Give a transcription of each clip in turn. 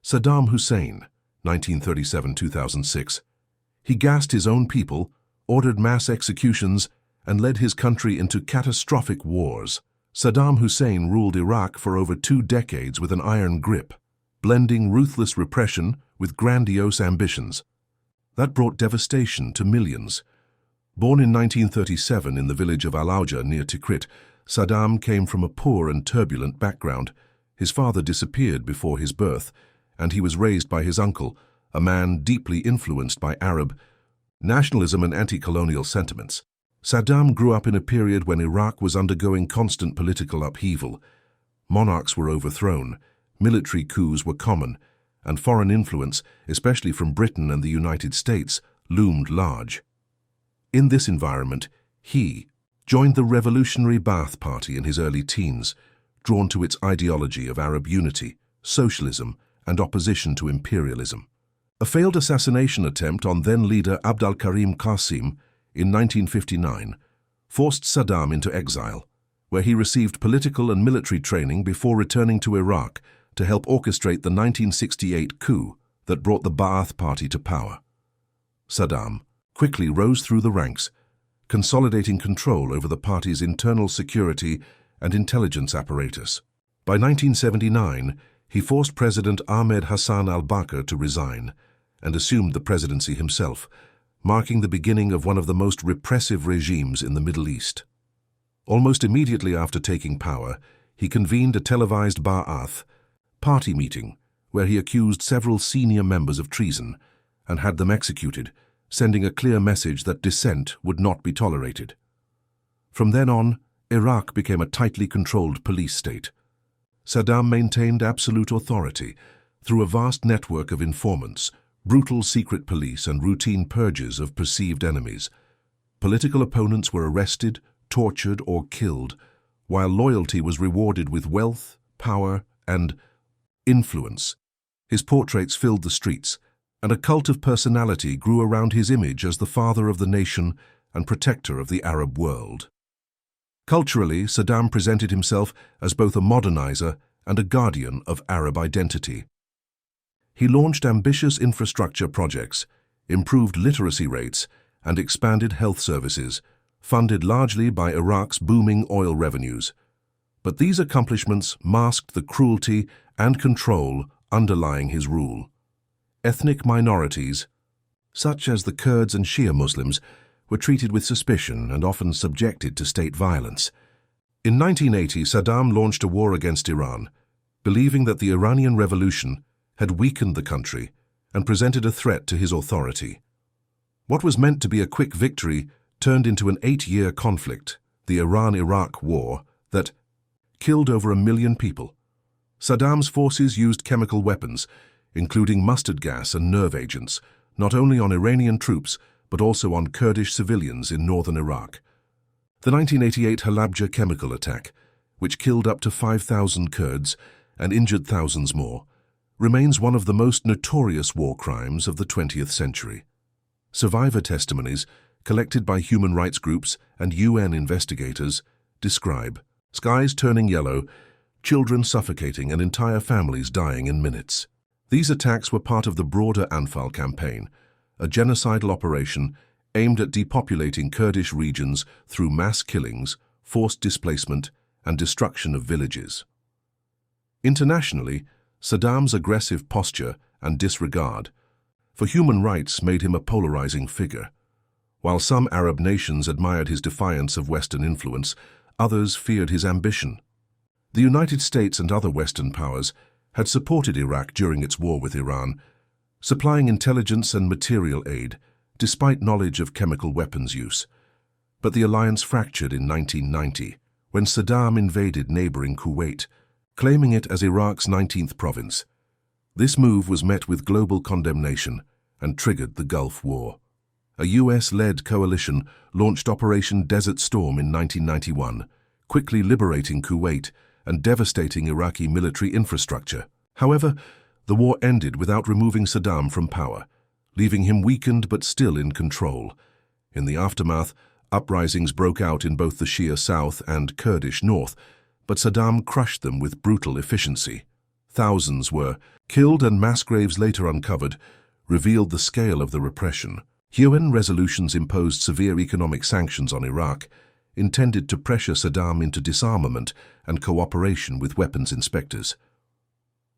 Saddam Hussein, 1937–2006. He gassed his own people, ordered mass executions, and led his country into catastrophic wars. Saddam Hussein ruled Iraq for over 2 decades with an iron grip, blending ruthless repression with grandiose ambitions. That brought devastation to millions. Born in 1937 in the village of Al-Auja near Tikrit, Saddam came from a poor and turbulent background. His father disappeared before his birth, and he was raised by his uncle, a man deeply influenced by Arab nationalism and anti-colonial sentiments. Saddam grew up in a period when Iraq was undergoing constant political upheaval. Monarchs were overthrown, military coups were common, and foreign influence, especially from Britain and the United States, loomed large. In this environment, he joined the revolutionary Ba'ath Party in his early teens, drawn to its ideology of Arab unity, socialism, and opposition to imperialism. A failed assassination attempt on then-leader Abdul Karim Qasim in 1959 forced Saddam into exile, where he received political and military training before returning to Iraq to help orchestrate the 1968 coup that brought the Ba'ath Party to power. Saddam quickly rose through the ranks, consolidating control over the party's internal security and intelligence apparatus. By 1979, he forced President Ahmed Hassan al-Bakr to resign and assumed the presidency himself, marking the beginning of one of the most repressive regimes in the Middle East. Almost immediately after taking power, he convened a televised Ba'ath party meeting where he accused several senior members of treason and had them executed, sending a clear message that dissent would not be tolerated. From then on, Iraq became a tightly controlled police state. Saddam maintained absolute authority through a vast network of informants, brutal secret police, and routine purges of perceived enemies. Political opponents were arrested, tortured, or killed, while loyalty was rewarded with wealth, power, and influence. His portraits filled the streets, and a cult of personality grew around his image as the father of the nation and protector of the Arab world. Culturally, Saddam presented himself as both a modernizer and a guardian of Arab identity. He launched ambitious infrastructure projects, improved literacy rates, and expanded health services, funded largely by Iraq's booming oil revenues. But these accomplishments masked the cruelty and control underlying his rule. Ethnic minorities, such as the Kurds and Shia Muslims, were treated with suspicion and often subjected to state violence. In 1980, Saddam launched a war against Iran, believing that the Iranian Revolution had weakened the country and presented a threat to his authority. What was meant to be a quick victory turned into an 8-year conflict, the Iran-Iraq War, that killed over 1 million people. Saddam's forces used chemical weapons, including mustard gas and nerve agents, not only on Iranian troops but also on Kurdish civilians in northern Iraq. The 1988 Halabja chemical attack, which killed up to 5,000 Kurds and injured thousands more, remains one of the most notorious war crimes of the 20th century. Survivor testimonies, collected by human rights groups and UN investigators, describe skies turning yellow, children suffocating, and entire families dying in minutes. These attacks were part of the broader Anfal campaign, a genocidal operation aimed at depopulating Kurdish regions through mass killings, forced displacement, and destruction of villages. Internationally, Saddam's aggressive posture and disregard for human rights made him a polarizing figure. While some Arab nations admired his defiance of Western influence, others feared his ambition. The United States and other Western powers had supported Iraq during its war with Iran, supplying intelligence and material aid, despite knowledge of chemical weapons use. But the alliance fractured in 1990, when Saddam invaded neighboring Kuwait, claiming it as Iraq's 19th province. This move was met with global condemnation and triggered the Gulf War. A US-led coalition launched Operation Desert Storm in 1991, quickly liberating Kuwait and devastating Iraqi military infrastructure. However, the war ended without removing Saddam from power, leaving him weakened but still in control. In the aftermath, uprisings broke out in both the Shia South and Kurdish North, but Saddam crushed them with brutal efficiency. Thousands were killed, and mass graves later uncovered revealed the scale of the repression. UN resolutions imposed severe economic sanctions on Iraq, intended to pressure Saddam into disarmament and cooperation with weapons inspectors.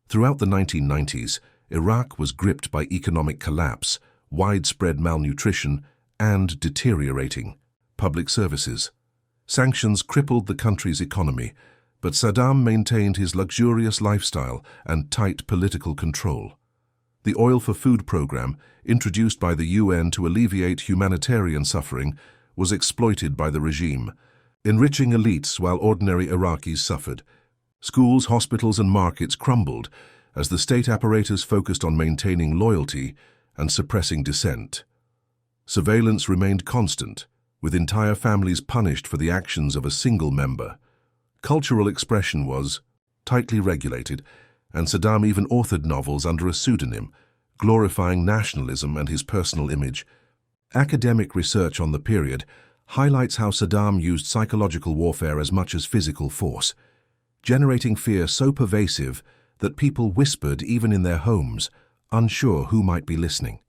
Throughout the 1990s, Iraq was gripped by economic collapse, widespread malnutrition, and deteriorating public services. Sanctions crippled the country's economy, but Saddam maintained his luxurious lifestyle and tight political control. The Oil for Food program, introduced by the UN to alleviate humanitarian suffering, was exploited by the regime, enriching elites while ordinary Iraqis suffered. Schools, hospitals, and markets crumbled as the state apparatus focused on maintaining loyalty and suppressing dissent. Surveillance remained constant, with entire families punished for the actions of a single member. Cultural expression was tightly regulated, and Saddam even authored novels under a pseudonym, glorifying nationalism and his personal image. Academic research on the period highlights how Saddam used psychological warfare as much as physical force, generating fear so pervasive that people whispered even in their homes, unsure who might be listening.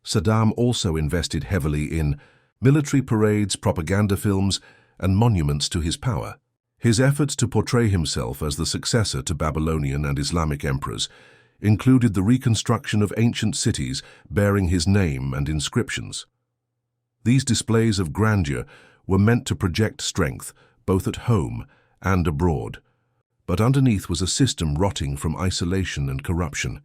Saddam also invested heavily in military parades, propaganda films, and monuments to his power. His efforts to portray himself as the successor to Babylonian and Islamic emperors included the reconstruction of ancient cities bearing his name and inscriptions. These displays of grandeur were meant to project strength both at home and abroad, but underneath was a system rotting from isolation and corruption.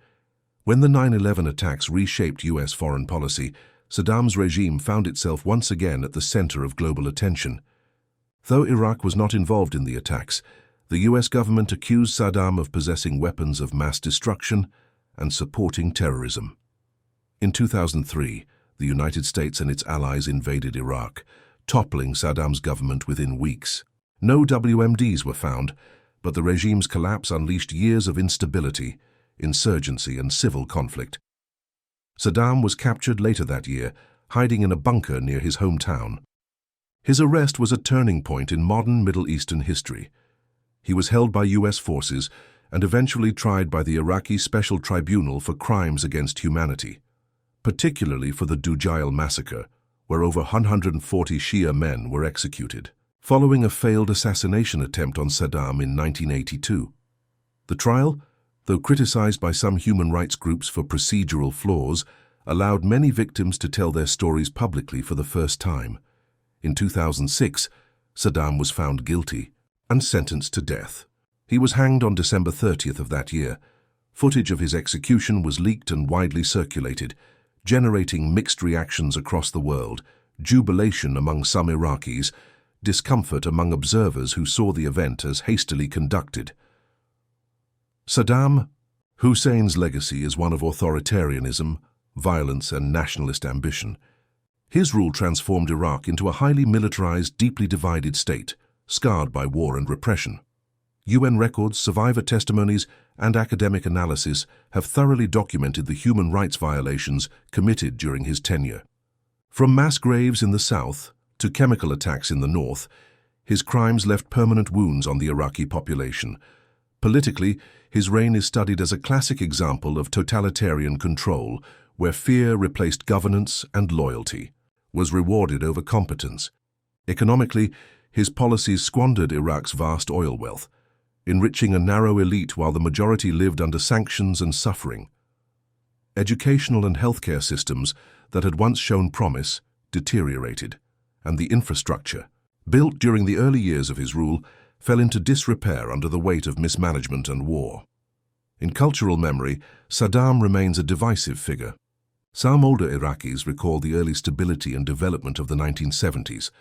When the 9/11 attacks reshaped U.S. foreign policy, Saddam's regime found itself once again at the center of global attention. Though Iraq was not involved in the attacks, the U.S. government accused Saddam of possessing weapons of mass destruction and supporting terrorism. In 2003, the United States and its allies invaded Iraq, toppling Saddam's government within weeks. No WMDs were found, but the regime's collapse unleashed years of instability, insurgency, and civil conflict. Saddam was captured later that year, hiding in a bunker near his hometown. His arrest was a turning point in modern Middle Eastern history. He was held by U.S. forces and eventually tried by the Iraqi Special Tribunal for crimes against humanity, particularly for the Dujail massacre, where over 140 Shia men were executed, following a failed assassination attempt on Saddam in 1982. The trial, though criticized by some human rights groups for procedural flaws, allowed many victims to tell their stories publicly for the first time. In 2006, Saddam was found guilty and sentenced to death. He was hanged on December 30th of that year. Footage of his execution was leaked and widely circulated, generating mixed reactions across the world, jubilation among some Iraqis, discomfort among observers who saw the event as hastily conducted. Saddam Hussein's legacy is one of authoritarianism, violence, and nationalist ambition. His rule transformed Iraq into a highly militarized, deeply divided state, scarred by war and repression. UN records, survivor testimonies, and academic analysis have thoroughly documented the human rights violations committed during his tenure. From mass graves in the south to chemical attacks in the north, his crimes left permanent wounds on the Iraqi population. Politically, his reign is studied as a classic example of totalitarian control, where fear replaced governance and loyalty was rewarded over competence. Economically, his policies squandered Iraq's vast oil wealth, enriching a narrow elite while the majority lived under sanctions and suffering. Educational and healthcare systems that had once shown promise deteriorated, and the infrastructure, built during the early years of his rule, fell into disrepair under the weight of mismanagement and war. In cultural memory, Saddam remains a divisive figure. Some older Iraqis recall the early stability and development of the 1970s,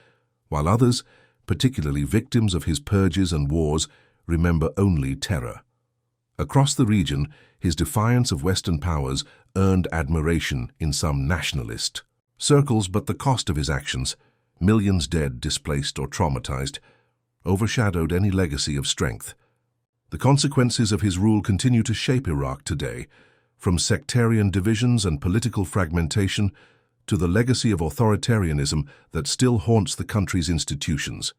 while others, particularly victims of his purges and wars, remember only terror. Across the region, his defiance of Western powers earned admiration in some nationalist circles, but the cost of his actions, millions dead, displaced, or traumatized, overshadowed any legacy of strength. The consequences of his rule continue to shape Iraq today, from sectarian divisions and political fragmentation to the legacy of authoritarianism that still haunts the country's institutions.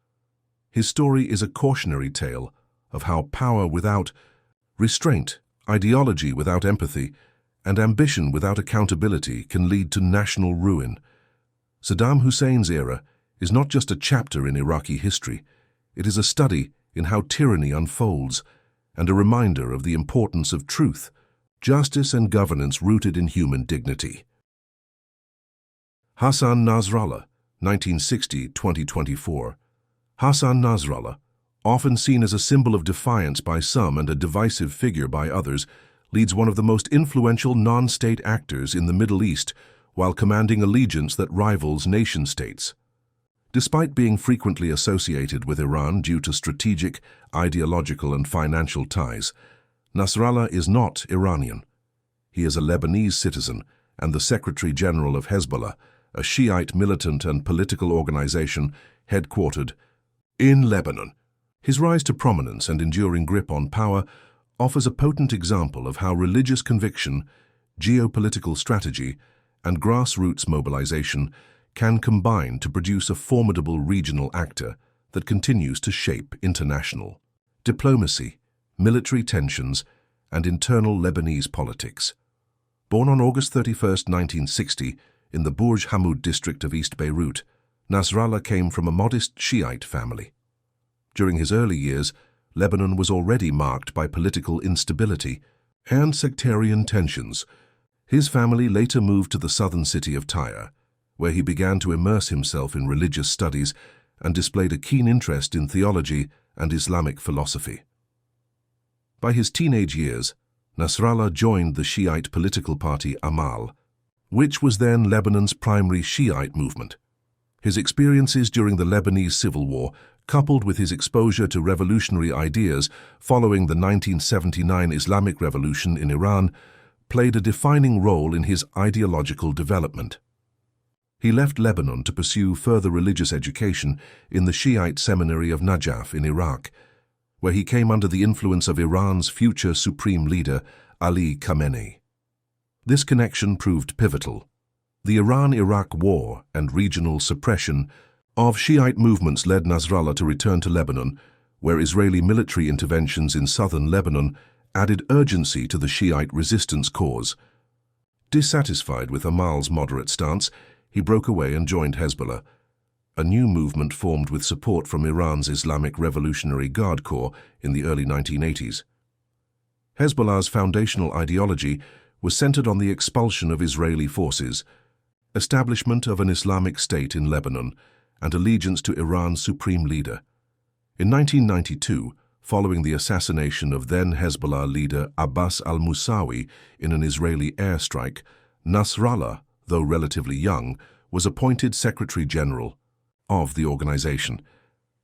His story is a cautionary tale of how power without restraint Ideology without empathy and ambition without accountability can lead to national ruin. Saddam Hussein's era is not just a chapter in Iraqi history, it is a study in how tyranny unfolds and a reminder of the importance of truth, justice and governance rooted in human dignity. Hassan Nasrallah, 1960–2024. Hassan Nasrallah, often seen as a symbol of defiance by some and a divisive figure by others, leads one of the most influential non-state actors in the Middle East while commanding allegiance that rivals nation-states. Despite being frequently associated with Iran due to strategic, ideological and financial ties, Nasrallah is not Iranian. He is a Lebanese citizen and the Secretary General of Hezbollah, a Shiite militant and political organization headquartered in Lebanon. His rise to prominence and enduring grip on power offers a potent example of how religious conviction, geopolitical strategy, and grassroots mobilization can combine to produce a formidable regional actor that continues to shape international diplomacy, military tensions, and internal Lebanese politics. Born on August 31, 1960, in the Burj Hammoud district of East Beirut, Nasrallah came from a modest Shiite family. During his early years, Lebanon was already marked by political instability and sectarian tensions. His family later moved to the southern city of Tyre, where he began to immerse himself in religious studies and displayed a keen interest in theology and Islamic philosophy. By his teenage years, Nasrallah joined the Shiite political party Amal, which was then Lebanon's primary Shiite movement. His experiences during the Lebanese Civil War, coupled with his exposure to revolutionary ideas following the 1979 Islamic Revolution in Iran, played a defining role in his ideological development. He left Lebanon to pursue further religious education in the Shiite seminary of Najaf in Iraq, where he came under the influence of Iran's future supreme leader, Ali Khamenei. This connection proved pivotal. The Iran-Iraq War and regional suppression of Shiite movements led Nasrallah to return to Lebanon, where Israeli military interventions in southern Lebanon added urgency to the Shiite resistance cause. Dissatisfied with Amal's moderate stance, he broke away and joined Hezbollah, a new movement formed with support from Iran's Islamic Revolutionary Guard Corps in the early 1980s. Hezbollah's foundational ideology was centered on the expulsion of Israeli forces, establishment of an Islamic state in Lebanon, and allegiance to Iran's supreme leader. In 1992, following the assassination of then Hezbollah leader Abbas al-Musawi in an Israeli airstrike, Nasrallah, though relatively young, was appointed Secretary General of the organization.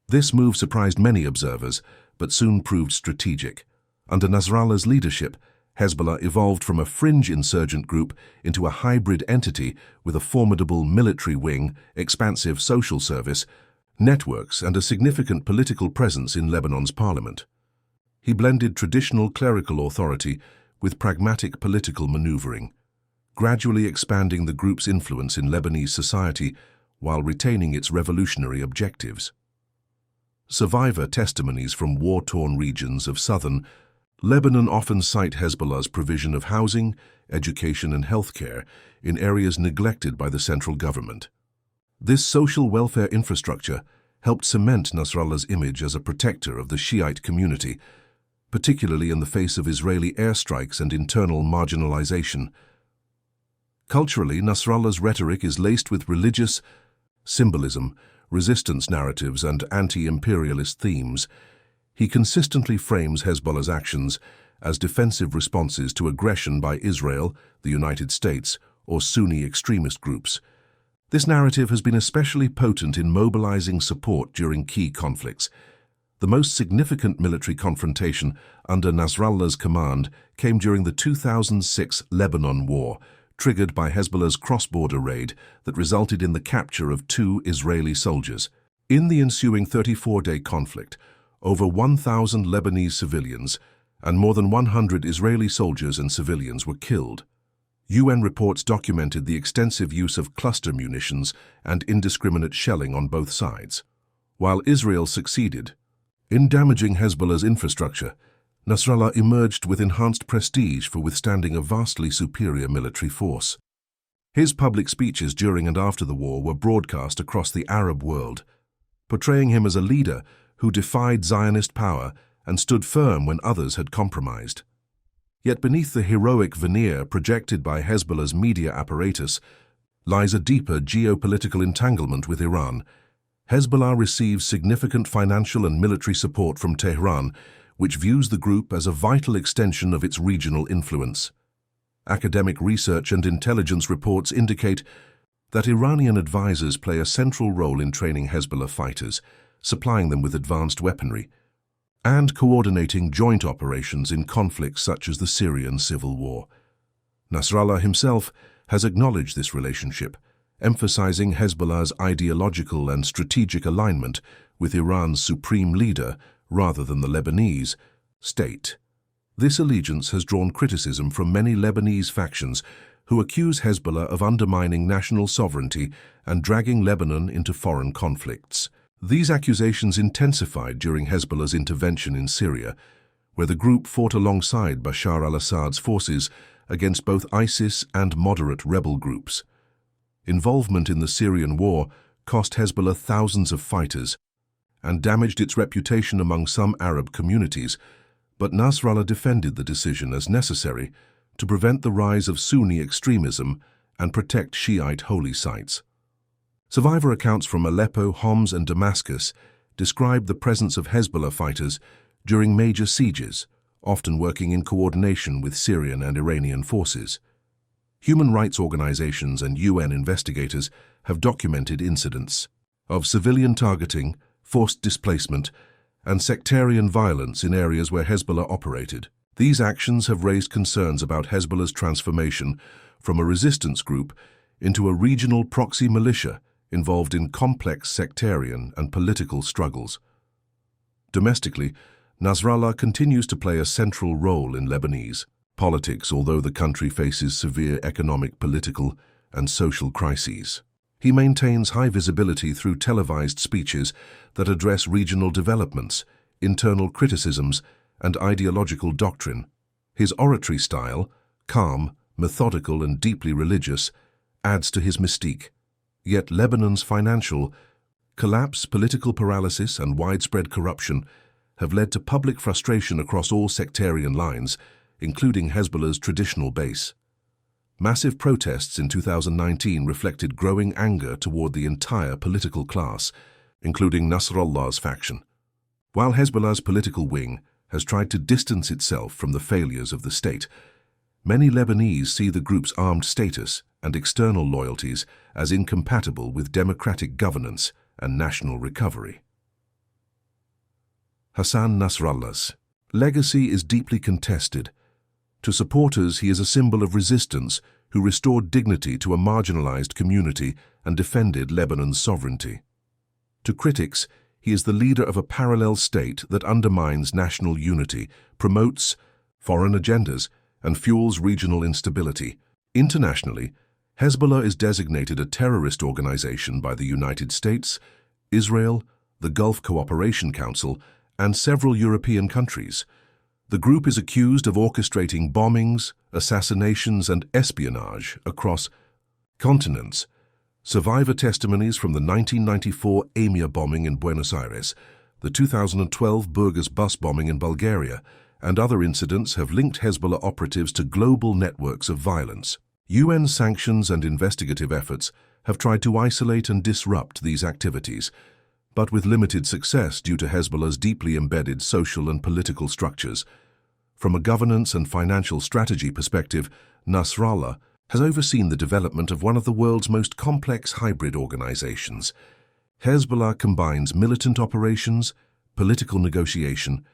This move surprised many observers, but soon proved strategic. Under Nasrallah's leadership, Hezbollah evolved from a fringe insurgent group into a hybrid entity with a formidable military wing, expansive social service, networks, and a significant political presence in Lebanon's parliament. He blended traditional clerical authority with pragmatic political maneuvering, gradually expanding the group's influence in Lebanese society while retaining its revolutionary objectives. Survivor testimonies from war-torn regions of southern Lebanon often cite Hezbollah's provision of housing, education, and healthcare in areas neglected by the central government. This social welfare infrastructure helped cement Nasrallah's image as a protector of the Shiite community, particularly in the face of Israeli airstrikes and internal marginalization. Culturally, Nasrallah's rhetoric is laced with religious symbolism, resistance narratives, and anti-imperialist themes. He consistently frames Hezbollah's actions as defensive responses to aggression by Israel, the United States, or Sunni extremist groups. This narrative has been especially potent in mobilizing support during key conflicts. The most significant military confrontation under Nasrallah's command came during the 2006 Lebanon War, triggered by Hezbollah's cross-border raid that resulted in the capture of 2 Israeli soldiers. In the ensuing 34-day conflict, over 1,000 Lebanese civilians and more than 100 Israeli soldiers and civilians were killed. UN reports documented the extensive use of cluster munitions and indiscriminate shelling on both sides. While Israel succeeded in damaging Hezbollah's infrastructure, Nasrallah emerged with enhanced prestige for withstanding a vastly superior military force. His public speeches during and after the war were broadcast across the Arab world, portraying him as a leader who defied Zionist power and stood firm when others had compromised. Yet beneath the heroic veneer projected by Hezbollah's media apparatus lies a deeper geopolitical entanglement with Iran. Hezbollah receives significant financial and military support from Tehran, which views the group as a vital extension of its regional influence. Academic research and intelligence reports indicate that Iranian advisors play a central role in training Hezbollah fighters, supplying them with advanced weaponry, and coordinating joint operations in conflicts such as the Syrian civil war. Nasrallah himself has acknowledged this relationship, emphasizing Hezbollah's ideological and strategic alignment with Iran's supreme leader rather than the Lebanese state. This allegiance has drawn criticism from many Lebanese factions who accuse Hezbollah of undermining national sovereignty and dragging Lebanon into foreign conflicts. These accusations intensified during Hezbollah's intervention in Syria, where the group fought alongside Bashar al-Assad's forces against both ISIS and moderate rebel groups. Involvement in the Syrian war cost Hezbollah thousands of fighters and damaged its reputation among some Arab communities, but Nasrallah defended the decision as necessary to prevent the rise of Sunni extremism and protect Shiite holy sites. Survivor accounts from Aleppo, Homs, and Damascus describe the presence of Hezbollah fighters during major sieges, often working in coordination with Syrian and Iranian forces. Human rights organizations and UN investigators have documented incidents of civilian targeting, forced displacement, and sectarian violence in areas where Hezbollah operated. These actions have raised concerns about Hezbollah's transformation from a resistance group into a regional proxy militia involved in complex sectarian and political struggles. Domestically, Nasrallah continues to play a central role in Lebanese politics, although the country faces severe economic, political, and social crises. He maintains high visibility through televised speeches that address regional developments, internal criticisms, and ideological doctrine. His oratory style, calm, methodical, and deeply religious, adds to his mystique. Yet Lebanon's financial collapse, political paralysis, and widespread corruption have led to public frustration across all sectarian lines, including Hezbollah's traditional base. Massive protests in 2019 reflected growing anger toward the entire political class, including Nasrallah's faction. While Hezbollah's political wing has tried to distance itself from the failures of the state, many Lebanese see the group's armed status and external loyalties as incompatible with democratic governance and national recovery. Hassan Nasrallah's legacy is deeply contested. To supporters, he is a symbol of resistance who restored dignity to a marginalized community and defended Lebanon's sovereignty. To critics, he is the leader of a parallel state that undermines national unity, promotes foreign agendas, and fuels regional instability. Internationally, Hezbollah is designated a terrorist organization by the United States, Israel, the Gulf Cooperation Council, and several European countries. The group is accused of orchestrating bombings, assassinations, and espionage across continents. Survivor testimonies from the 1994 Amir bombing in Buenos Aires, the 2012 Burgas bus bombing in Bulgaria, and other incidents have linked Hezbollah operatives to global networks of violence. UN sanctions and investigative efforts have tried to isolate and disrupt these activities, but with limited success due to Hezbollah's deeply embedded social and political structures. From a governance and financial strategy perspective, Nasrallah has overseen the development of one of the world's most complex hybrid organizations. Hezbollah combines militant operations, political negotiation,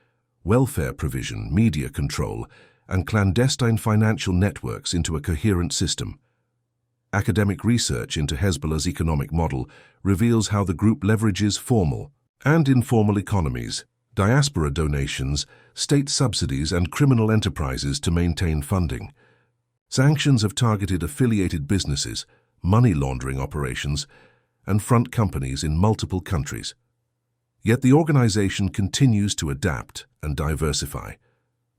welfare provision, media control, and clandestine financial networks into a coherent system. Academic research into Hezbollah's economic model reveals how the group leverages formal and informal economies, diaspora donations, state subsidies, and criminal enterprises to maintain funding. Sanctions have targeted affiliated businesses, money laundering operations, and front companies in multiple countries. Yet the organization continues to adapt and diversify.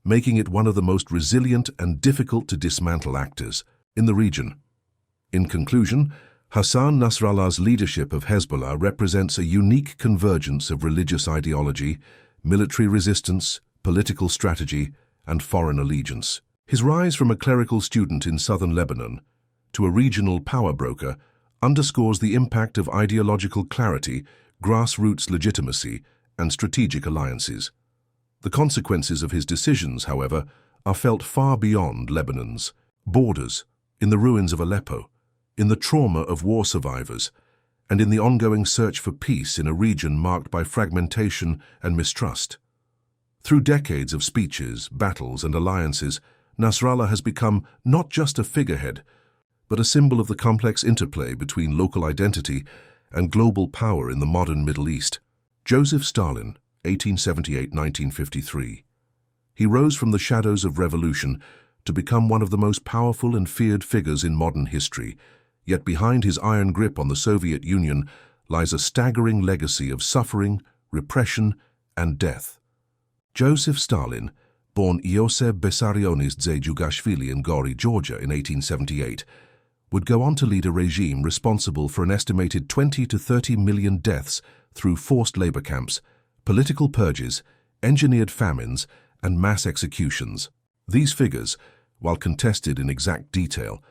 making it one of the most resilient and difficult to dismantle actors in the region. In conclusion, Hassan Nasrallah's leadership of Hezbollah represents a unique convergence of religious ideology, military resistance, political strategy, and foreign allegiance. His rise from a clerical student in southern Lebanon to a regional power broker underscores the impact of ideological clarity, grassroots legitimacy, and strategic alliances. The consequences of his decisions, however, are felt far beyond Lebanon's borders, in the ruins of Aleppo, in the trauma of war survivors, and in the ongoing search for peace in a region marked by fragmentation and mistrust. Through decades of speeches, battles, and alliances, Nasrallah has become not just a figurehead, but a symbol of the complex interplay between local identity and global power in the modern Middle East. Joseph Stalin, 1878–1953. He rose from the shadows of revolution to become one of the most powerful and feared figures in modern history, yet behind his iron grip on the Soviet Union lies a staggering legacy of suffering, repression, and death. Joseph Stalin, born Iosef Vissarionovich Jugashvili in Gori, Georgia in 1878, would go on to lead a regime responsible for an estimated 20 to 30 million deaths through forced labor camps, political purges, engineered famines, and mass executions. These figures, while contested in exact detail,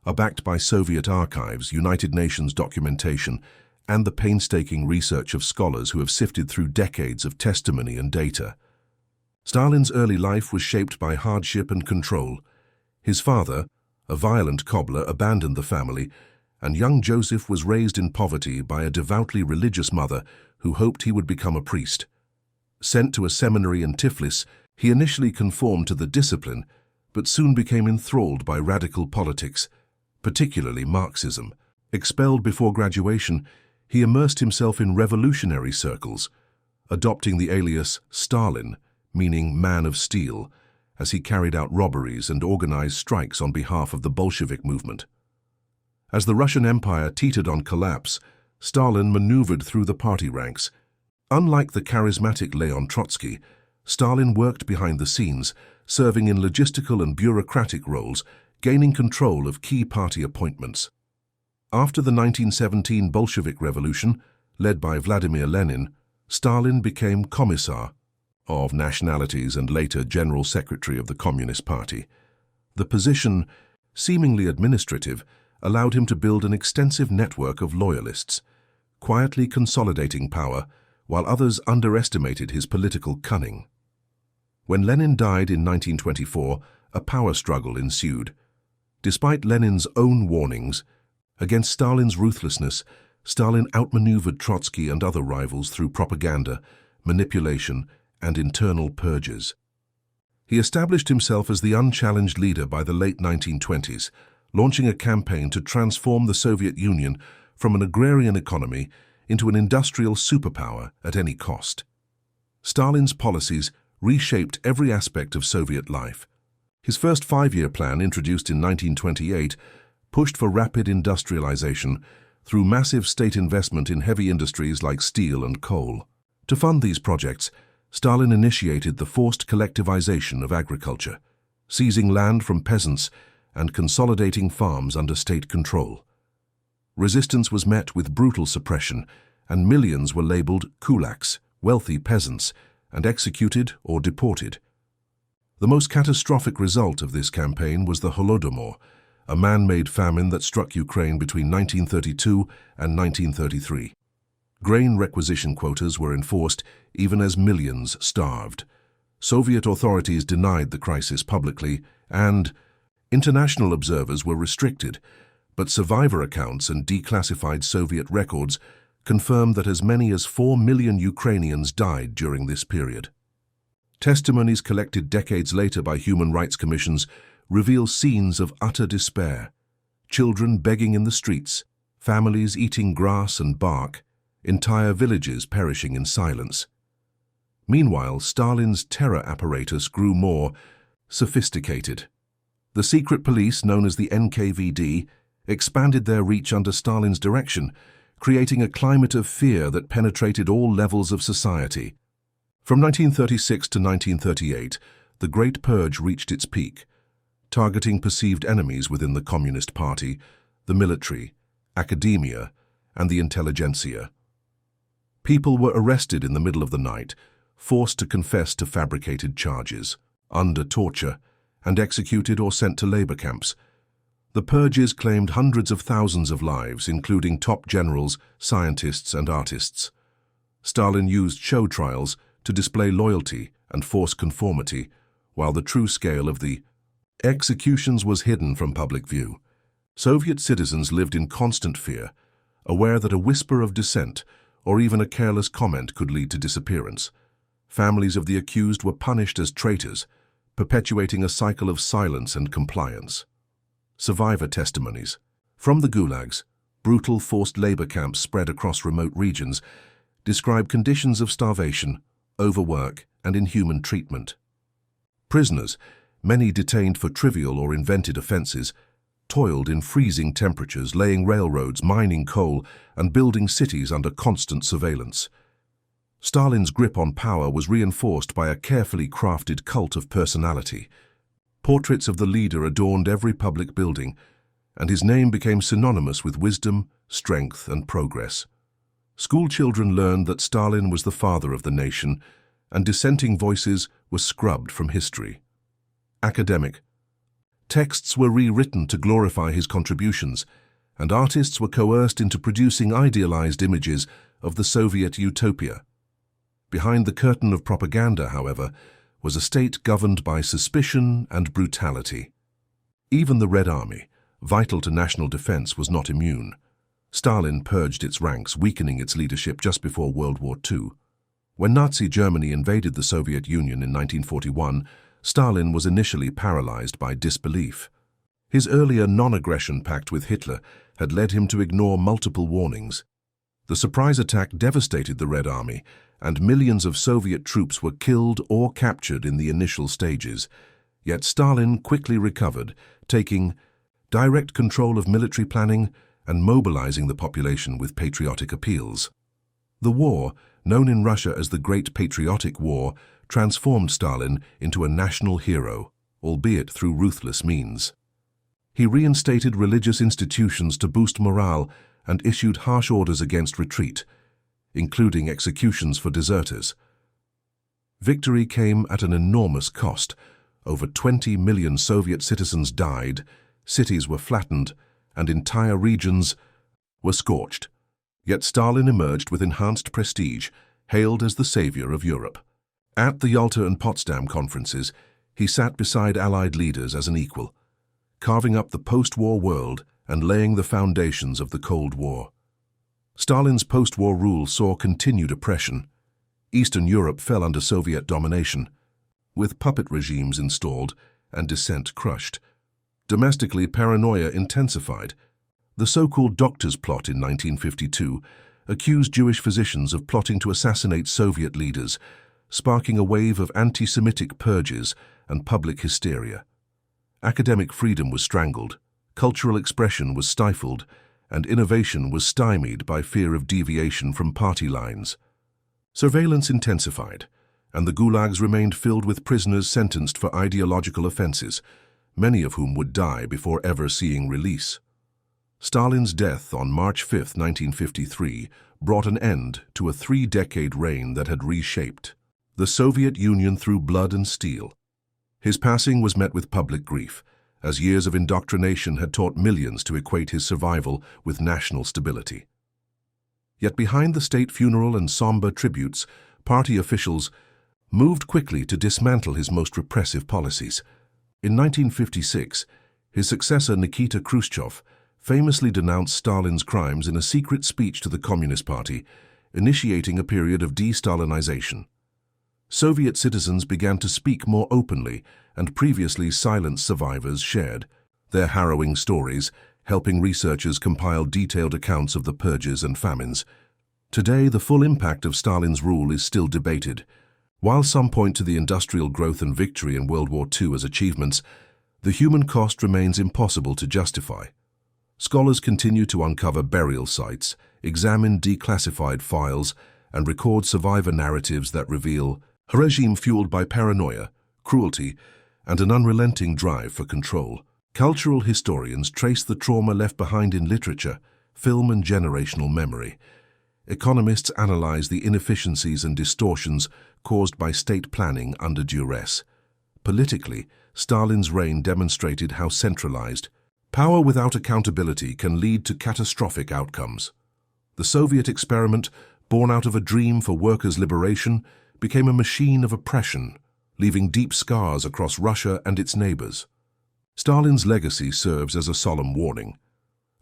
are backed by Soviet archives, United Nations documentation, and the painstaking research of scholars who have sifted through decades of testimony and data. Stalin's early life was shaped by hardship and control. His father, a violent cobbler, abandoned the family, and young Joseph was raised in poverty by a devoutly religious mother who hoped he would become a priest. Sent to a seminary in Tiflis, he initially conformed to the discipline, but soon became enthralled by radical politics, particularly Marxism. Expelled before graduation, he immersed himself in revolutionary circles, adopting the alias Stalin, meaning man of steel, as he carried out robberies and organized strikes on behalf of the Bolshevik movement. As the Russian Empire teetered on collapse, Stalin maneuvered through the party ranks. Unlike the charismatic Leon Trotsky, Stalin worked behind the scenes, serving in logistical and bureaucratic roles, gaining control of key party appointments. After the 1917 Bolshevik Revolution, led by Vladimir Lenin, Stalin became Commissar of Nationalities and later General Secretary of the Communist Party. The position, seemingly administrative, allowed him to build an extensive network of loyalists, quietly consolidating power while others underestimated his political cunning. When Lenin died in 1924, a power struggle ensued. Despite Lenin's own warnings, against Stalin's ruthlessness, Stalin outmaneuvered Trotsky and other rivals through propaganda, manipulation, and internal purges. He established himself as the unchallenged leader by the late 1920s, launching a campaign to transform the Soviet Union from an agrarian economy into an industrial superpower at any cost. Stalin's policies reshaped every aspect of Soviet life. His first five-year plan, introduced in 1928, pushed for rapid industrialization through massive state investment in heavy industries like steel and coal. To fund these projects, Stalin initiated the forced collectivization of agriculture, seizing land from peasants and consolidating farms under state control. Resistance was met with brutal suppression, and millions were labeled kulaks, wealthy peasants, and executed or deported. The most catastrophic result of this campaign was the Holodomor, a man-made famine that struck Ukraine between 1932 and 1933. Grain requisition quotas were enforced even as millions starved. Soviet authorities denied the crisis publicly, and international observers were restricted, but survivor accounts and declassified Soviet records confirmed that as many as 4 million Ukrainians died during this period. Testimonies collected decades later by human rights commissions reveal scenes of utter despair: children begging in the streets, families eating grass and bark, entire villages perishing in silence. Meanwhile, Stalin's terror apparatus grew more sophisticated. The secret police, known as the NKVD, expanded their reach under Stalin's direction, creating a climate of fear that penetrated all levels of society. From 1936 to 1938, the Great Purge reached its peak, targeting perceived enemies within the Communist Party, the military, academia, and the intelligentsia. People were arrested in the middle of the night, forced to confess to fabricated charges, under torture, and executed or sent to labor camps. The purges claimed hundreds of thousands of lives, including top generals, scientists, and artists. Stalin used show trials to display loyalty and force conformity, while the true scale of the executions was hidden from public view. Soviet citizens lived in constant fear, aware that a whisper of dissent or even a careless comment could lead to disappearance. Families of the accused were punished as traitors, perpetuating a cycle of silence and compliance. Survivor testimonies. From the gulags, brutal forced labor camps spread across remote regions describe conditions of starvation, overwork, and inhuman treatment. Prisoners, many detained for trivial or invented offenses, toiled in freezing temperatures, laying railroads, mining coal, and building cities under constant surveillance. Stalin's grip on power was reinforced by a carefully crafted cult of personality. Portraits of the leader adorned every public building, and his name became synonymous with wisdom, strength, and progress. School children learned that Stalin was the father of the nation, and dissenting voices were scrubbed from history. Academic. Texts were rewritten to glorify his contributions, and artists were coerced into producing idealized images of the Soviet utopia. Behind the curtain of propaganda, however, was a state governed by suspicion and brutality. Even the Red Army, vital to national defense, was not immune. Stalin purged its ranks, weakening its leadership just before World War II. When Nazi Germany invaded the Soviet Union in 1941, Stalin was initially paralyzed by disbelief. His earlier non-aggression pact with Hitler had led him to ignore multiple warnings. The surprise attack devastated the Red Army, and millions of Soviet troops were killed or captured in the initial stages. Yet Stalin quickly recovered, taking direct control of military planning and mobilizing the population with patriotic appeals. The war, known in Russia as the Great Patriotic War, transformed Stalin into a national hero, albeit through ruthless means. He reinstated religious institutions to boost morale and issued harsh orders against retreat, including executions for deserters. Victory came at an enormous cost. Over 20 million Soviet citizens died, cities were flattened, and entire regions were scorched. Yet Stalin emerged with enhanced prestige, hailed as the savior of Europe. At the Yalta and Potsdam conferences, he sat beside Allied leaders as an equal, carving up the post-war world and laying the foundations of the Cold War. Stalin's post-war rule saw continued oppression. Eastern Europe fell under Soviet domination, with puppet regimes installed and dissent crushed. Domestically, paranoia intensified. The so-called Doctors' Plot in 1952 accused Jewish physicians of plotting to assassinate Soviet leaders, sparking a wave of anti-Semitic purges and public hysteria. Academic freedom was strangled, cultural expression was stifled, and innovation was stymied by fear of deviation from party lines. Surveillance intensified, and the gulags remained filled with prisoners sentenced for ideological offenses, many of whom would die before ever seeing release. Stalin's death on March 5, 1953, brought an end to a 3-decade reign that had reshaped the Soviet Union through blood and steel. His passing was met with public grief, as years of indoctrination had taught millions to equate his survival with national stability. Yet behind the state funeral and somber tributes, party officials moved quickly to dismantle his most repressive policies. In 1956, his successor Nikita Khrushchev famously denounced Stalin's crimes in a secret speech to the Communist Party, initiating a period of de-Stalinization. Soviet citizens began to speak more openly, and previously silenced survivors shared their harrowing stories, helping researchers compile detailed accounts of the purges and famines. Today, the full impact of Stalin's rule is still debated. While some point to the industrial growth and victory in World War II as achievements, the human cost remains impossible to justify. Scholars continue to uncover burial sites, examine declassified files, and record survivor narratives that reveal a regime fueled by paranoia, cruelty, and an unrelenting drive for control. Cultural historians trace the trauma left behind in literature, film, and generational memory. Economists analyze the inefficiencies and distortions caused by state planning under duress. Politically, Stalin's reign demonstrated how centralized power without accountability can lead to catastrophic outcomes. The Soviet experiment, born out of a dream for workers' liberation, became a machine of oppression, leaving deep scars across Russia and its neighbors. Stalin's legacy serves as a solemn warning,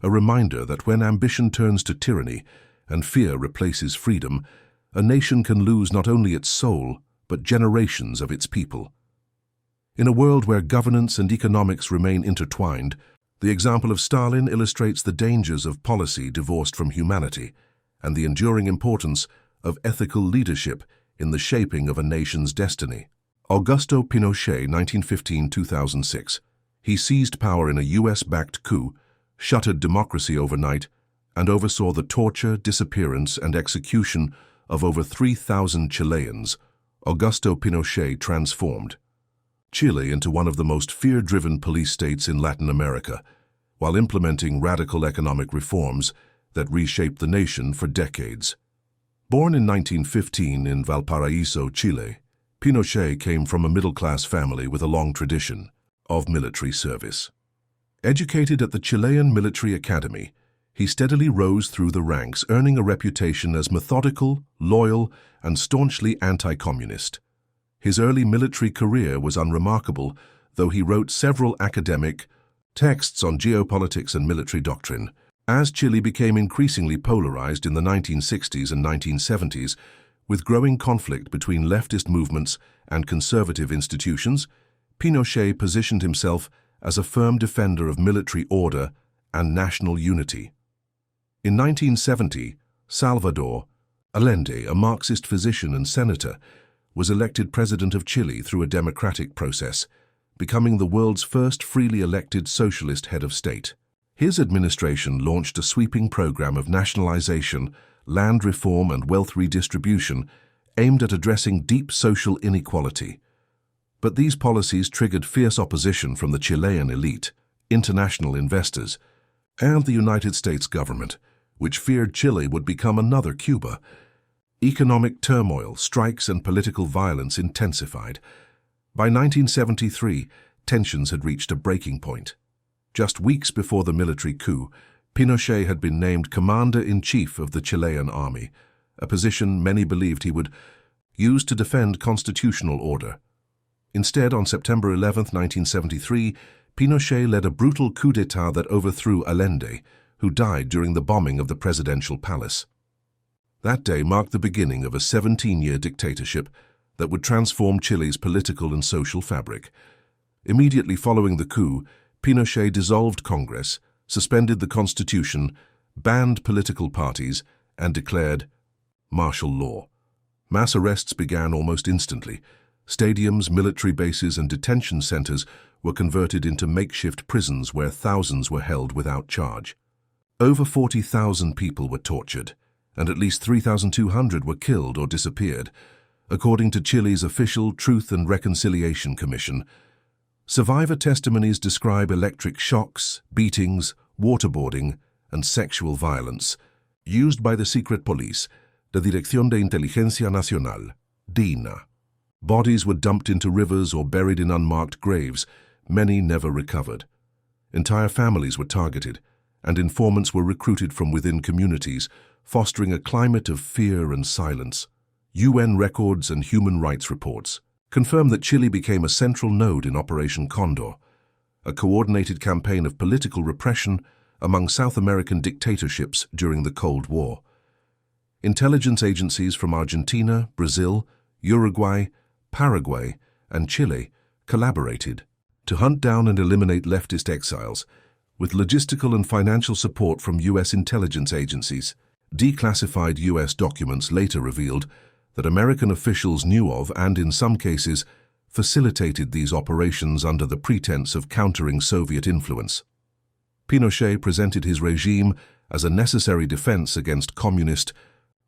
a reminder that when ambition turns to tyranny and fear replaces freedom, a nation can lose not only its soul, but generations of its people. In a world where governance and economics remain intertwined, the example of Stalin illustrates the dangers of policy divorced from humanity and the enduring importance of ethical leadership in the shaping of a nation's destiny. Augusto Pinochet, 1915-2006. He seized power in a US-backed coup, shuttered democracy overnight, and oversaw the torture, disappearance, and execution of over 3,000 Chileans. Augusto Pinochet transformed Chile into one of the most fear-driven police states in Latin America, while implementing radical economic reforms that reshaped the nation for decades. Born in 1915 in Valparaiso, Chile, Pinochet came from a middle-class family with a long tradition of military service. Educated at the Chilean Military Academy, he steadily rose through the ranks, earning a reputation as methodical, loyal, and staunchly anti-communist. His early military career was unremarkable, though he wrote several academic texts on geopolitics and military doctrine. As Chile became increasingly polarized in the 1960s and 1970s, with growing conflict between leftist movements and conservative institutions, Pinochet positioned himself as a firm defender of military order and national unity. In 1970, Salvador Allende, a Marxist physician and senator, was elected president of Chile through a democratic process, becoming the world's first freely elected socialist head of state. His administration launched a sweeping program of nationalization, land reform, and wealth redistribution aimed at addressing deep social inequality. But these policies triggered fierce opposition from the Chilean elite, international investors, and the United States government, which feared Chile would become another Cuba. Economic turmoil, strikes, and political violence intensified. By 1973, tensions had reached a breaking point. Just weeks before the military coup, Pinochet had been named Commander-in-Chief of the Chilean army, a position many believed he would use to defend constitutional order. Instead, on September 11, 1973, Pinochet led a brutal coup d'etat that overthrew Allende, who died during the bombing of the presidential palace. That day marked the beginning of a 17-year dictatorship that would transform Chile's political and social fabric. Immediately following the coup, Pinochet dissolved Congress, suspended the constitution, banned political parties, and declared martial law. Mass arrests began almost instantly. Stadiums, military bases, and detention centers were converted into makeshift prisons where thousands were held without charge. Over 40,000 people were tortured, and at least 3,200 were killed or disappeared, according to Chile's official Truth and Reconciliation Commission. Survivor testimonies describe electric shocks, beatings, waterboarding, and sexual violence used by the secret police, the Dirección de Inteligencia Nacional, DINA. Bodies were dumped into rivers or buried in unmarked graves, many never recovered. Entire families were targeted, and informants were recruited from within communities, fostering a climate of fear and silence. UN records and human rights reports confirm that Chile became a central node in Operation Condor, a coordinated campaign of political repression among South American dictatorships during the Cold War. Intelligence agencies from Argentina, Brazil, Uruguay, Paraguay, and Chile collaborated to hunt down and eliminate leftist exiles, with logistical and financial support from U.S. intelligence agencies. Declassified U.S. documents later revealed that American officials knew of and, in some cases, facilitated these operations under the pretense of countering Soviet influence. Pinochet presented his regime as a necessary defense against communist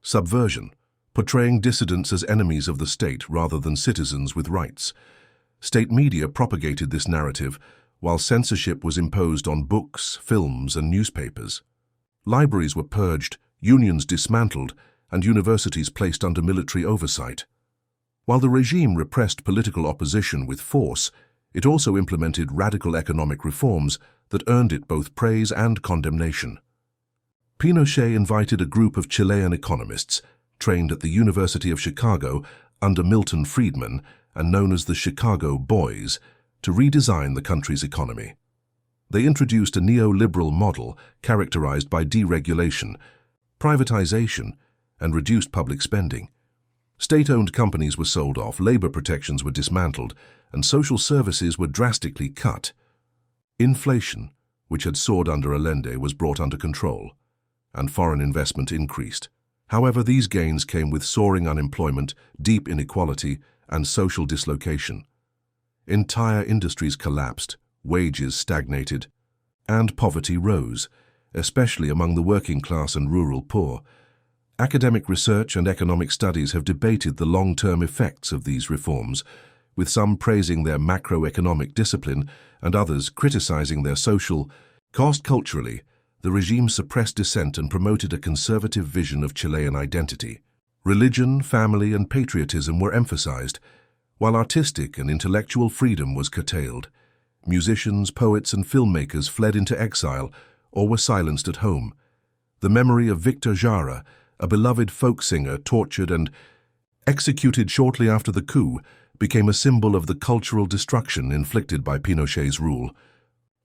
subversion, portraying dissidents as enemies of the state rather than citizens with rights. State media propagated this narrative, while censorship was imposed on books, films, and newspapers. Libraries were purged, unions dismantled, and universities placed under military oversight. While the regime repressed political opposition with force, it also implemented radical economic reforms that earned it both praise and condemnation. Pinochet invited a group of Chilean economists, trained at the University of Chicago under Milton Friedman and known as the Chicago Boys, to redesign the country's economy. They introduced a neoliberal model characterized by deregulation, privatization, and reduced public spending. State-owned companies were sold off, labor protections were dismantled, and social services were drastically cut. Inflation, which had soared under Allende, was brought under control, and foreign investment increased. However, these gains came with soaring unemployment, deep inequality, and social dislocation. Entire industries collapsed, wages stagnated, and poverty rose, especially among the working class and rural poor. Academic research and economic studies have debated the long-term effects of these reforms, with some praising their macroeconomic discipline and others criticizing their social cost. Culturally, the regime suppressed dissent and promoted a conservative vision of Chilean identity. Religion, family, and patriotism were emphasized, while artistic and intellectual freedom was curtailed. Musicians, poets, and filmmakers fled into exile or were silenced at home. The memory of Victor Jara, a beloved folk singer tortured and executed shortly after the coup, became a symbol of the cultural destruction inflicted by Pinochet's rule.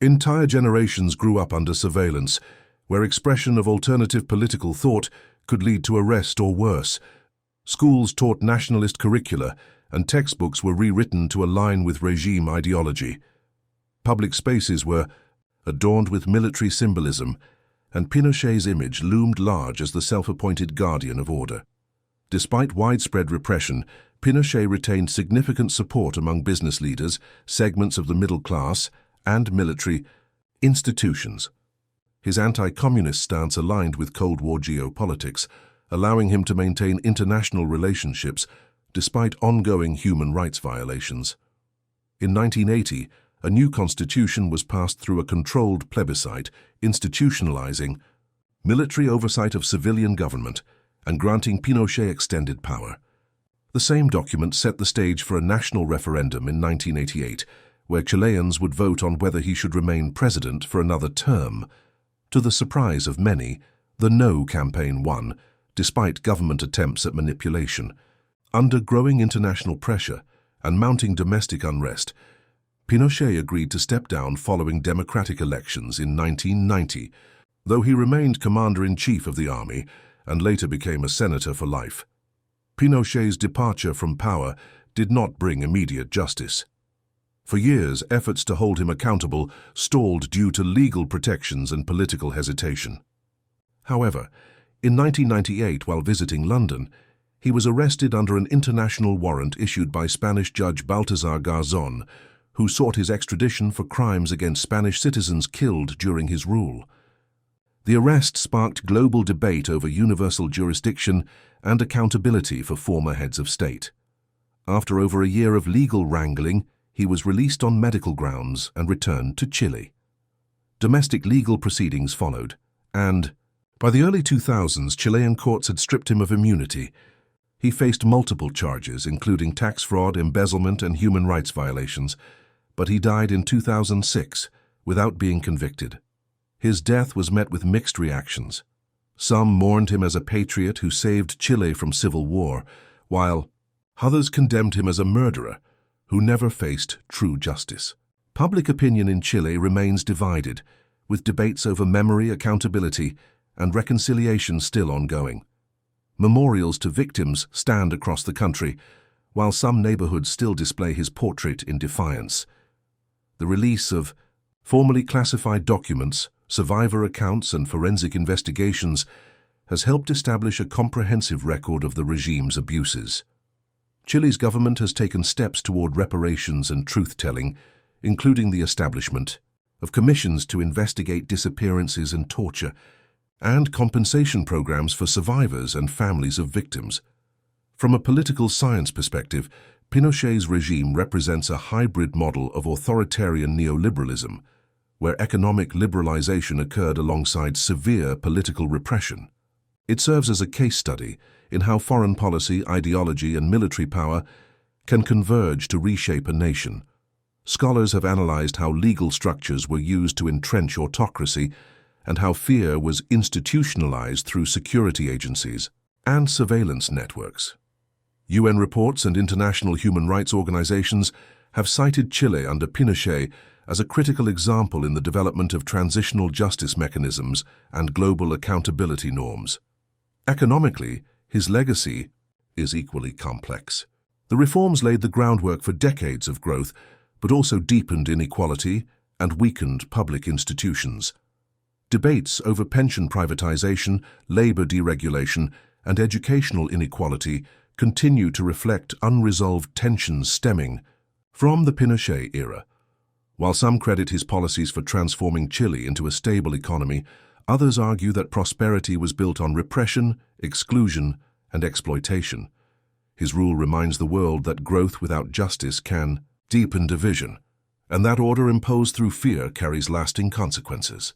Entire generations grew up under surveillance, where expression of alternative political thought could lead to arrest or worse. Schools taught nationalist curricula, and textbooks were rewritten to align with regime ideology. Public spaces were adorned with military symbolism, and Pinochet's image loomed large as the self-appointed guardian of order. Despite widespread repression, Pinochet retained significant support among business leaders, segments of the middle class, and military institutions. His anti-communist stance aligned with Cold War geopolitics, allowing him to maintain international relationships despite ongoing human rights violations. In 1980, a new constitution was passed through a controlled plebiscite, institutionalizing military oversight of civilian government and granting Pinochet extended power. The same document set the stage for a national referendum in 1988, where Chileans would vote on whether he should remain president for another term. To the surprise of many, the No campaign won, despite government attempts at manipulation. Under growing international pressure and mounting domestic unrest, Pinochet agreed to step down following democratic elections in 1990, though he remained commander-in-chief of the army and later became a senator for life. Pinochet's departure from power did not bring immediate justice. For years, efforts to hold him accountable stalled due to legal protections and political hesitation. However, in 1998, while visiting London, he was arrested under an international warrant issued by Spanish Judge Baltasar Garzón, who sought his extradition for crimes against Spanish citizens killed during his rule. The arrest sparked global debate over universal jurisdiction and accountability for former heads of state. After over a year of legal wrangling, he was released on medical grounds and returned to Chile. Domestic legal proceedings followed, and by the early 2000s, Chilean courts had stripped him of immunity. He faced multiple charges, including tax fraud, embezzlement, and human rights violations, but he died in 2006 without being convicted. His death was met with mixed reactions. Some mourned him as a patriot who saved Chile from civil war, while others condemned him as a murderer who never faced true justice. Public opinion in Chile remains divided, with debates over memory, accountability, and reconciliation still ongoing. Memorials to victims stand across the country, while some neighborhoods still display his portrait in defiance. The release of formally classified documents, survivor accounts, and forensic investigations has helped establish a comprehensive record of the regime's abuses. Chile's government has taken steps toward reparations and truth-telling, including the establishment of commissions to investigate disappearances and torture, and compensation programs for survivors and families of victims. From a political science perspective, Pinochet's regime represents a hybrid model of authoritarian neoliberalism, where economic liberalization occurred alongside severe political repression. It serves as a case study in how foreign policy, ideology, and military power can converge to reshape a nation. Scholars have analyzed how legal structures were used to entrench autocracy and how fear was institutionalized through security agencies and surveillance networks. UN reports and international human rights organizations have cited Chile under Pinochet as a critical example in the development of transitional justice mechanisms and global accountability norms. Economically, his legacy is equally complex. The reforms laid the groundwork for decades of growth, but also deepened inequality and weakened public institutions. Debates over pension privatization, labor deregulation, and educational inequality continue to reflect unresolved tensions stemming from the Pinochet era. While some credit his policies for transforming Chile into a stable economy, others argue that prosperity was built on repression, exclusion, and exploitation. His rule reminds the world that growth without justice can deepen division, and that order imposed through fear carries lasting consequences.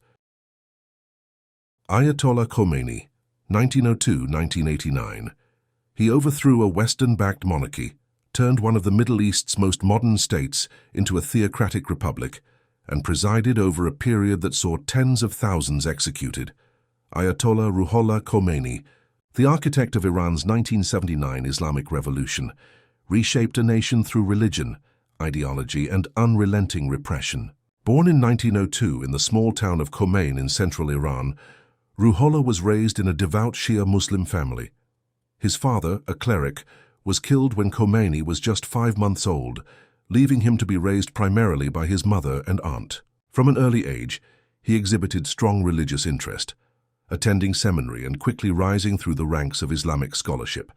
Ayatollah Khomeini, 1902–1989. He overthrew a Western-backed monarchy, turned one of the Middle East's most modern states into a theocratic republic, and presided over a period that saw tens of thousands executed. Ayatollah Ruhollah Khomeini, the architect of Iran's 1979 Islamic Revolution, reshaped a nation through religion, ideology, and unrelenting repression. Born in 1902 in the small town of Khomein in central Iran, Ruhollah was raised in a devout Shia Muslim family. His father, a cleric, was killed when Khomeini was just 5 months old, leaving him to be raised primarily by his mother and aunt. From an early age, he exhibited strong religious interest, attending seminary and quickly rising through the ranks of Islamic scholarship.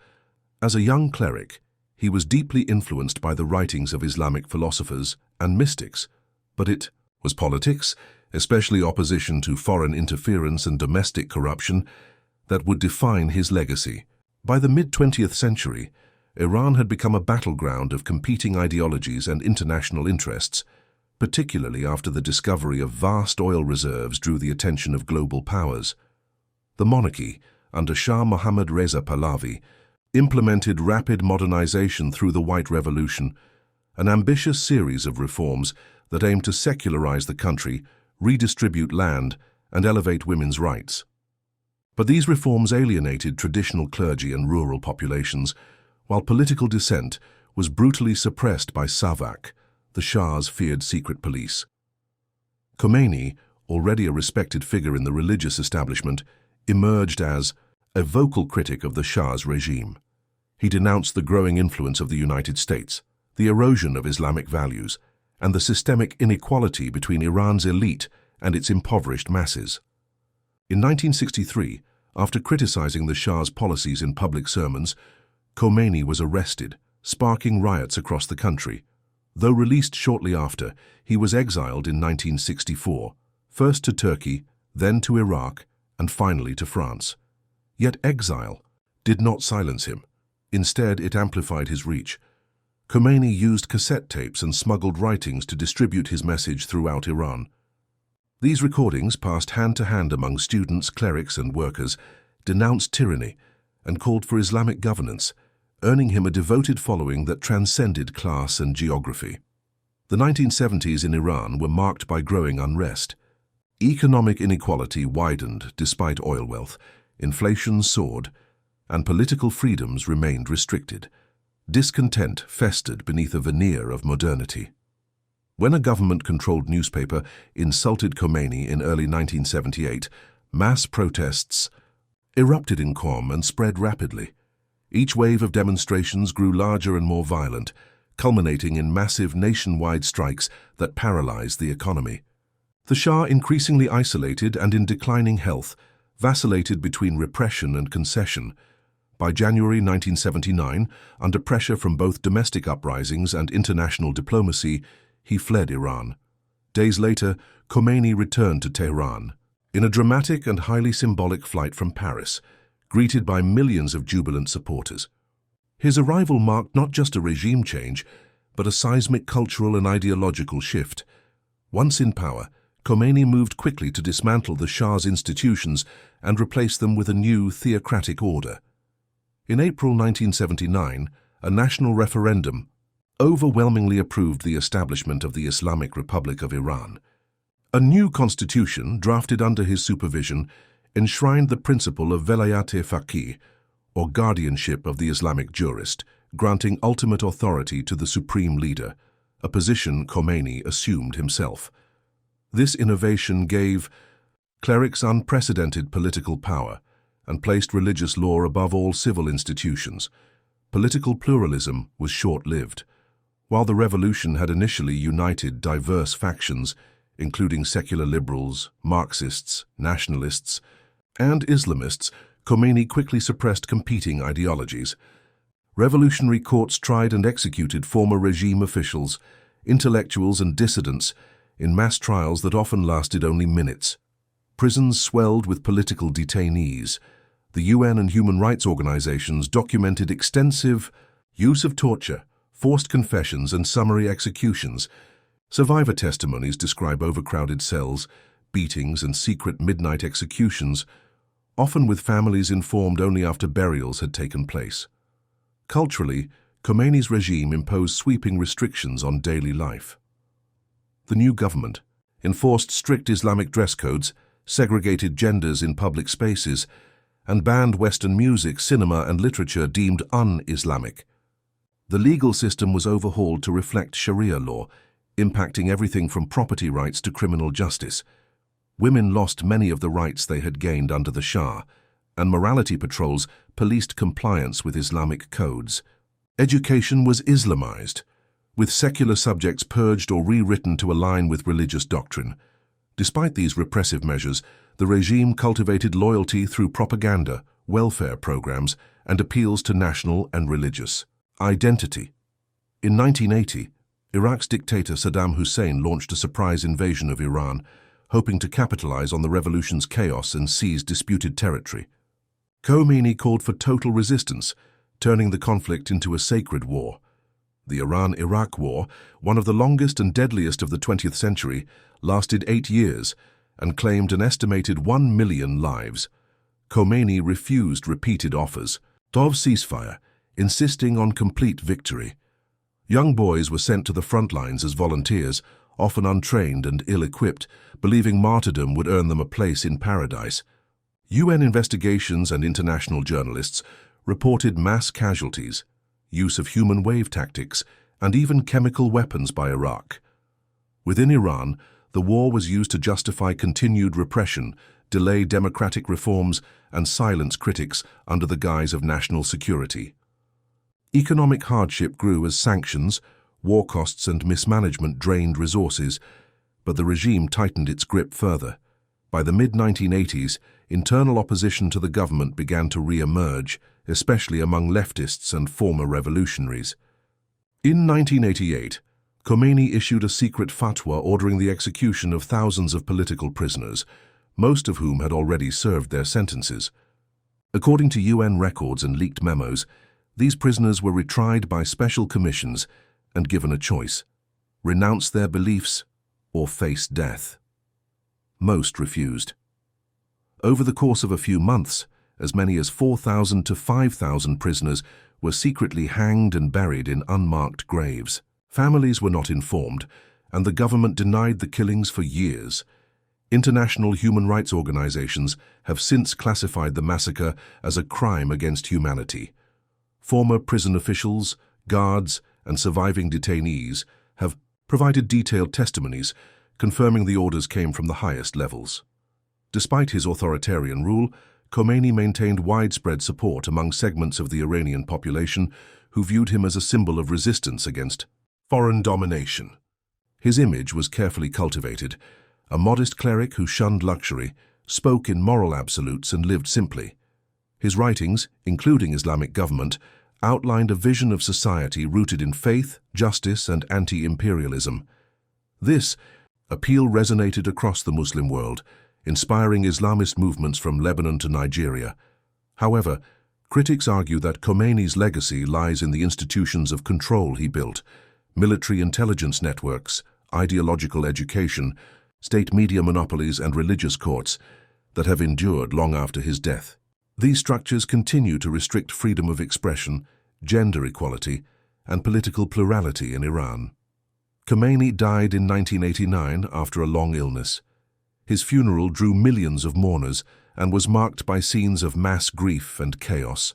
As a young cleric, he was deeply influenced by the writings of Islamic philosophers and mystics, but it was politics, especially opposition to foreign interference and domestic corruption, that would define his legacy. By the mid-20th century, Iran had become a battleground of competing ideologies and international interests, particularly after the discovery of vast oil reserves drew the attention of global powers. The monarchy, under Shah Mohammad Reza Pahlavi, implemented rapid modernization through the White Revolution, an ambitious series of reforms that aimed to secularize the country, redistribute land, and elevate women's rights. But these reforms alienated traditional clergy and rural populations, while political dissent was brutally suppressed by Savak, the Shah's feared secret police. Khomeini, already a respected figure in the religious establishment, emerged as a vocal critic of the Shah's regime. He denounced the growing influence of the United States, the erosion of Islamic values, and the systemic inequality between Iran's elite and its impoverished masses. In 1963, after criticizing the Shah's policies in public sermons, Khomeini was arrested, sparking riots across the country. Though released shortly after, he was exiled in 1964, first to Turkey, then to Iraq, and finally to France. Yet exile did not silence him. Instead, it amplified his reach. Khomeini used cassette tapes and smuggled writings to distribute his message throughout Iran. These recordings, passed hand to hand among students, clerics, and workers, denounced tyranny and called for Islamic governance, earning him a devoted following that transcended class and geography. The 1970s in Iran were marked by growing unrest. Economic inequality widened despite oil wealth, inflation soared, and political freedoms remained restricted. Discontent festered beneath a veneer of modernity. When a government-controlled newspaper insulted Khomeini in early 1978, mass protests erupted in Qom and spread rapidly. Each wave of demonstrations grew larger and more violent, culminating in massive nationwide strikes that paralyzed the economy. The Shah, increasingly isolated and in declining health, vacillated between repression and concession. By January 1979, under pressure from both domestic uprisings and international diplomacy, he fled Iran. Days later, Khomeini returned to Tehran. In a dramatic and highly symbolic flight from Paris, greeted by millions of jubilant supporters. His arrival marked not just a regime change, but a seismic cultural and ideological shift. Once in power, Khomeini moved quickly to dismantle the Shah's institutions and replace them with a new theocratic order. In April 1979, a national referendum overwhelmingly approved the establishment of the Islamic Republic of Iran. A new constitution, drafted under his supervision, enshrined the principle of velayat-e-faqih, or guardianship of the Islamic jurist, granting ultimate authority to the supreme leader, a position Khomeini assumed himself. This innovation gave clerics unprecedented political power and placed religious law above all civil institutions. Political pluralism was short-lived. While the revolution had initially united diverse factions, including secular liberals, Marxists, nationalists, and Islamists, Khomeini quickly suppressed competing ideologies. Revolutionary courts tried and executed former regime officials, intellectuals and dissidents in mass trials that often lasted only minutes. Prisons swelled with political detainees. The UN and human rights organizations documented extensive use of torture, forced confessions and summary executions. Survivor testimonies describe overcrowded cells, beatings and secret midnight executions, often with families informed only after burials had taken place. Culturally, Khomeini's regime imposed sweeping restrictions on daily life. The new government enforced strict Islamic dress codes, segregated genders in public spaces, and banned Western music, cinema, and literature deemed un-Islamic. The legal system was overhauled to reflect Sharia law, impacting everything from property rights to criminal justice. Women lost many of the rights they had gained under the Shah, and morality patrols policed compliance with Islamic codes. Education was Islamized, with secular subjects purged or rewritten to align with religious doctrine. Despite these repressive measures, the regime cultivated loyalty through propaganda, welfare programs, and appeals to national and religious identity. In 1980, Iraq's dictator Saddam Hussein launched a surprise invasion of Iran, hoping to capitalize on the revolution's chaos and seize disputed territory. Khomeini called for total resistance, turning the conflict into a sacred war. The Iran-Iraq War, one of the longest and deadliest of the 20th century, lasted 8 years and claimed an estimated 1 million lives. Khomeini refused repeated offers of ceasefire, insisting on complete victory. Young boys were sent to the front lines as volunteers, often untrained and ill-equipped, believing martyrdom would earn them a place in paradise. UN investigations and international journalists reported mass casualties, use of human wave tactics, and even chemical weapons by Iraq. Within Iran, the war was used to justify continued repression, delay democratic reforms, and silence critics under the guise of national security. Economic hardship grew as sanctions, war costs, and mismanagement drained resources, but the regime tightened its grip further. By the mid-1980s, internal opposition to the government began to re-emerge, especially among leftists and former revolutionaries. In 1988, Khomeini issued a secret fatwa ordering the execution of thousands of political prisoners, most of whom had already served their sentences. According to UN records and leaked memos, these prisoners were retried by special commissions and given a choice: renounce their beliefs or face death. Most refused. Over the course of a few months, as many as 4,000 to 5,000 prisoners were secretly hanged and buried in unmarked graves. Families were not informed, and the government denied the killings for years. International human rights organizations have since classified the massacre as a crime against humanity. Former prison officials, guards, and surviving detainees have provided detailed testimonies confirming the orders came from the highest levels. Despite his authoritarian rule, Khomeini maintained widespread support among segments of the Iranian population who viewed him as a symbol of resistance against foreign domination. His image was carefully cultivated: a modest cleric who shunned luxury, spoke in moral absolutes, and lived simply. His writings, including Islamic Government, outlined a vision of society rooted in faith, justice, and anti-imperialism. This appeal resonated across the Muslim world, inspiring Islamist movements from Lebanon to Nigeria. However, Critics argue that Khomeini's legacy lies in the institutions of control he built: military intelligence networks, ideological education, state media monopolies, and religious courts that have endured long after his death. These structures continue to restrict freedom of expression, gender equality, and political plurality in Iran. Khomeini died in 1989 after a long illness. His funeral drew millions of mourners and was marked by scenes of mass grief and chaos.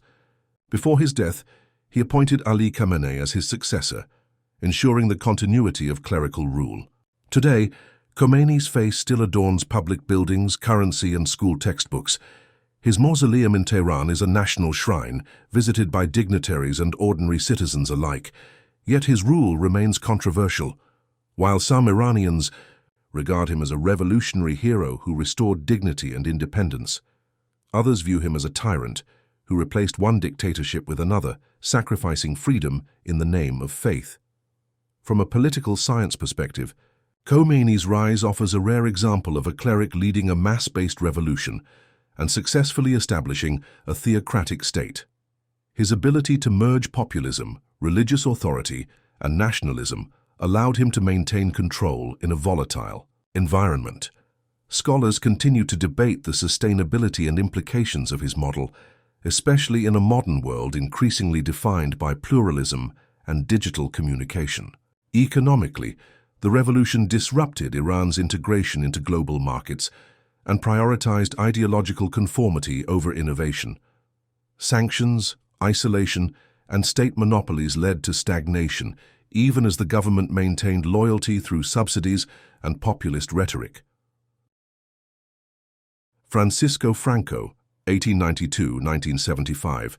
Before his death, he appointed Ali Khamenei as his successor, ensuring the continuity of clerical rule. Today, Khomeini's face still adorns public buildings, currency, and school textbooks. His mausoleum in Tehran is a national shrine, visited by dignitaries and ordinary citizens alike. Yet his rule remains controversial. While some Iranians regard him as a revolutionary hero who restored dignity and independence, others view him as a tyrant who replaced one dictatorship with another, sacrificing freedom in the name of faith. From a political science perspective, Khomeini's rise offers a rare example of a cleric leading a mass-based revolution and successfully establishing a theocratic state. His ability to merge populism, religious authority, and nationalism allowed him to maintain control in a volatile environment. Scholars continue to debate the sustainability and implications of his model, especially in a modern world increasingly defined by pluralism and digital communication. Economically, the revolution disrupted Iran's integration into global markets and prioritized ideological conformity over innovation. Sanctions, isolation, and state monopolies led to stagnation, even as the government maintained loyalty through subsidies and populist rhetoric. Francisco Franco, 1892–1975,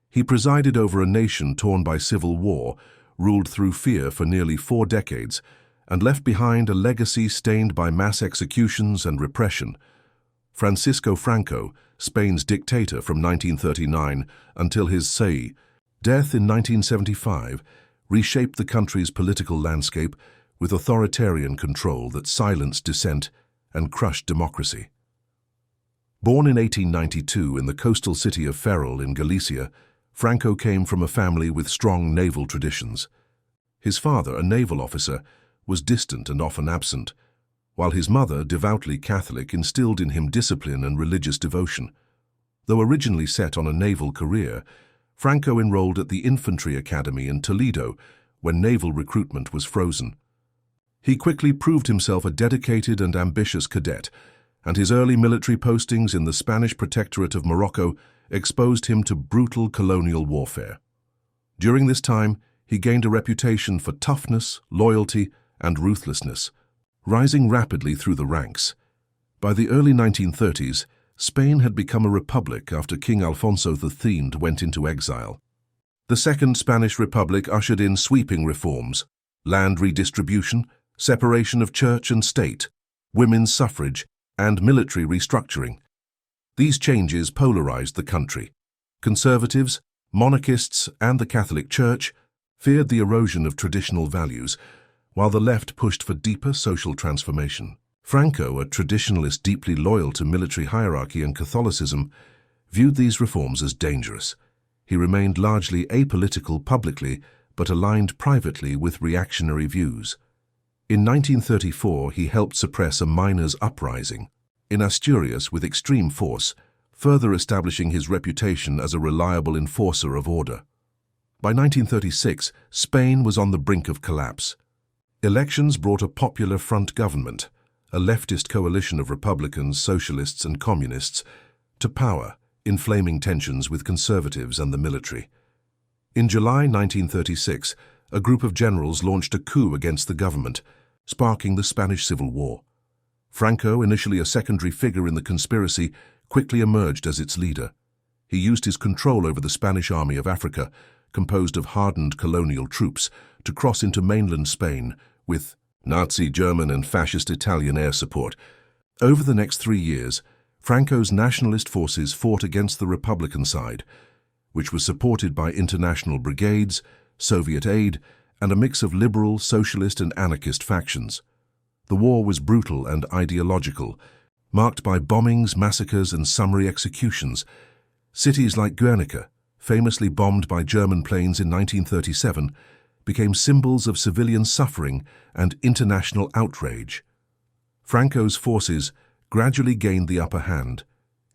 he presided over a nation torn by civil war, ruled through fear for nearly 4 decades, and left behind a legacy stained by mass executions and repression. Francisco Franco, Spain's dictator from 1939 until his death in 1975, reshaped the country's political landscape with authoritarian control that silenced dissent and crushed democracy. Born in 1892 in the coastal city of Ferrol in Galicia, Franco came from a family with strong naval traditions. His father, a naval officer, was distant and often absent, while his mother, devoutly Catholic, instilled in him discipline and religious devotion. Though originally set on a naval career, Franco enrolled at the Infantry Academy in Toledo when naval recruitment was frozen. He quickly proved himself a dedicated and ambitious cadet, and his early military postings in the Spanish Protectorate of Morocco exposed him to brutal colonial warfare. During this time, he gained a reputation for toughness, loyalty, and ruthlessness, rising rapidly through the ranks. By the early 1930s, Spain had become a republic after King Alfonso III went into exile. The Second Spanish Republic ushered in sweeping reforms: land redistribution, separation of church and state, women's suffrage, and military restructuring. These changes polarized the country. Conservatives, monarchists, and the Catholic Church feared the erosion of traditional values, while the left pushed for deeper social transformation. Franco, a traditionalist deeply loyal to military hierarchy and Catholicism, viewed these reforms as dangerous. He remained largely apolitical publicly, but aligned privately with reactionary views. In 1934, he helped suppress a miners' uprising in Asturias with extreme force, further establishing his reputation as a reliable enforcer of order. By 1936, Spain was on the brink of collapse. Elections brought a popular front government, a leftist coalition of Republicans, socialists, and communists, to power, inflaming tensions with conservatives and the military. In July 1936, a group of generals launched a coup against the government, sparking the Spanish Civil War. Franco, initially a secondary figure in the conspiracy, quickly emerged as its leader. He used his control over the Spanish Army of Africa, composed of hardened colonial troops, to cross into mainland Spain with Nazi German and fascist Italian air support. Over the next 3 years, Franco's nationalist forces fought against the Republican side, which was supported by international brigades, Soviet aid, and a mix of liberal, socialist, and anarchist factions. The war was brutal and ideological, marked by bombings, massacres, and summary executions. Cities like Guernica, famously bombed by German planes in 1937, became symbols of civilian suffering and international outrage. Franco's forces gradually gained the upper hand,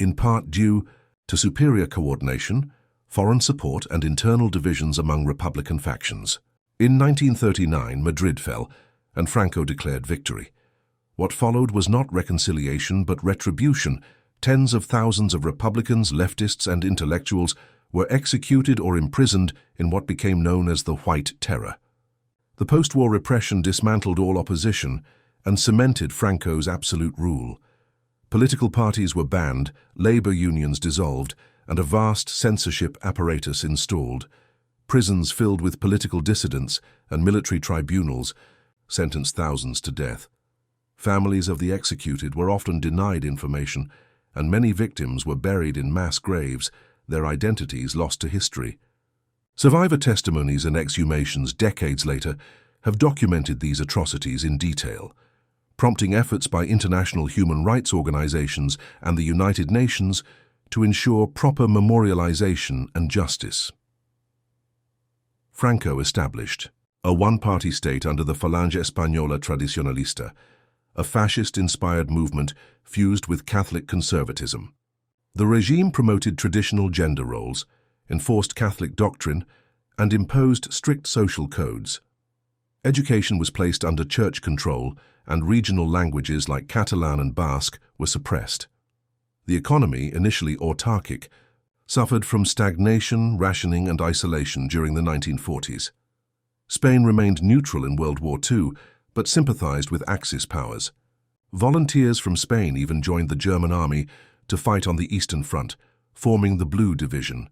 in part due to superior coordination, foreign support and internal divisions among Republican factions. In 1939, Madrid fell, and Franco declared victory. What followed was not reconciliation but retribution. Tens of thousands of Republicans, leftists and intellectuals were executed or imprisoned in what became known as the White Terror. The post-war repression dismantled all opposition and cemented Franco's absolute rule. Political parties were banned, labor unions dissolved, and a vast censorship apparatus installed. Prisons filled with political dissidents and military tribunals sentenced thousands to death. Families of the executed were often denied information, and many victims were buried in mass graves, their identities lost to history. Survivor testimonies and exhumations decades later have documented these atrocities in detail, prompting efforts by international human rights organizations and the United Nations to ensure proper memorialization and justice. Franco established a one-party state under the Falange Española Tradicionalista, a fascist-inspired movement fused with Catholic conservatism. The regime promoted traditional gender roles, enforced Catholic doctrine, and imposed strict social codes. Education was placed under church control, and regional languages like Catalan and Basque were suppressed. The economy, initially autarkic, suffered from stagnation, rationing, and isolation during the 1940s. Spain remained neutral in World War II, but sympathized with Axis powers. Volunteers from Spain even joined the German army to fight on the Eastern Front, forming the Blue Division.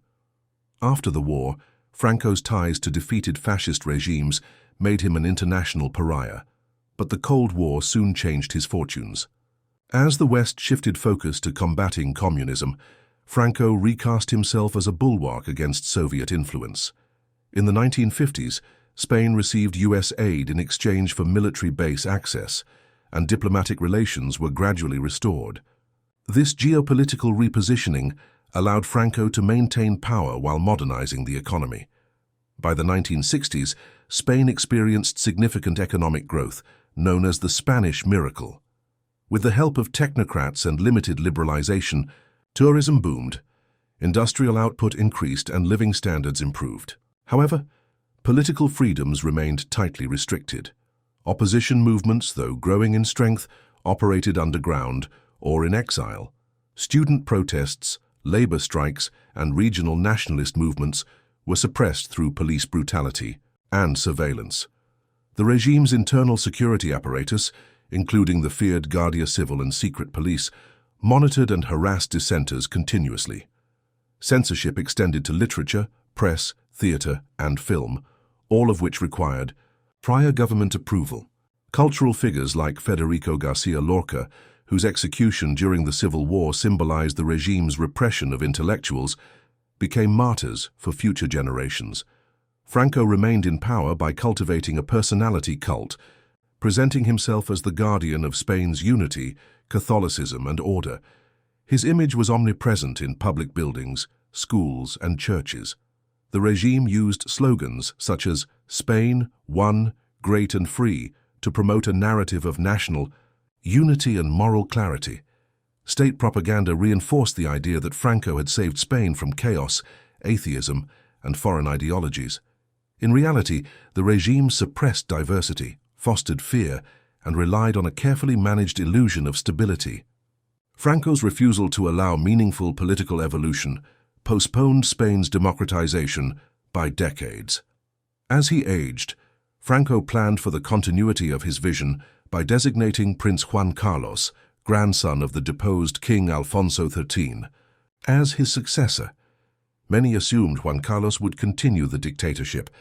After the war, Franco's ties to defeated fascist regimes made him an international pariah, but the Cold War soon changed his fortunes. As the West shifted focus to combating communism, Franco recast himself as a bulwark against Soviet influence. In the 1950s, Spain received US aid in exchange for military base access, and diplomatic relations were gradually restored. This geopolitical repositioning allowed Franco to maintain power while modernizing the economy. By the 1960s, Spain experienced significant economic growth, known as the Spanish Miracle. With the help of technocrats and limited liberalization, tourism boomed, industrial output increased, and living standards improved. However, political freedoms remained tightly restricted. Opposition movements, though growing in strength, operated underground or in exile. Student protests, labor strikes, and regional nationalist movements were suppressed through police brutality and surveillance. The regime's internal security apparatus, including the feared Guardia Civil and secret police, monitored and harassed dissenters continuously. Censorship extended to literature, press, theater, and film, all of which required prior government approval. Cultural figures like Federico Garcia Lorca, whose execution during the Civil War symbolized the regime's repression of intellectuals, became martyrs for future generations. Franco remained in power by cultivating a personality cult, presenting himself as the guardian of Spain's unity, Catholicism, and order. His image was omnipresent in public buildings, schools, and churches. The regime used slogans such as "Spain, one, great and free" to promote a narrative of national unity and moral clarity. State propaganda reinforced the idea that Franco had saved Spain from chaos, atheism, and foreign ideologies. In reality, the regime suppressed diversity, fostered fear, and relied on a carefully managed illusion of stability. Franco's refusal to allow meaningful political evolution postponed Spain's democratization by decades. As he aged, Franco planned for the continuity of his vision by designating Prince Juan Carlos, grandson of the deposed King Alfonso XIII, as his successor. Many assumed Juan Carlos would continue the dictatorship.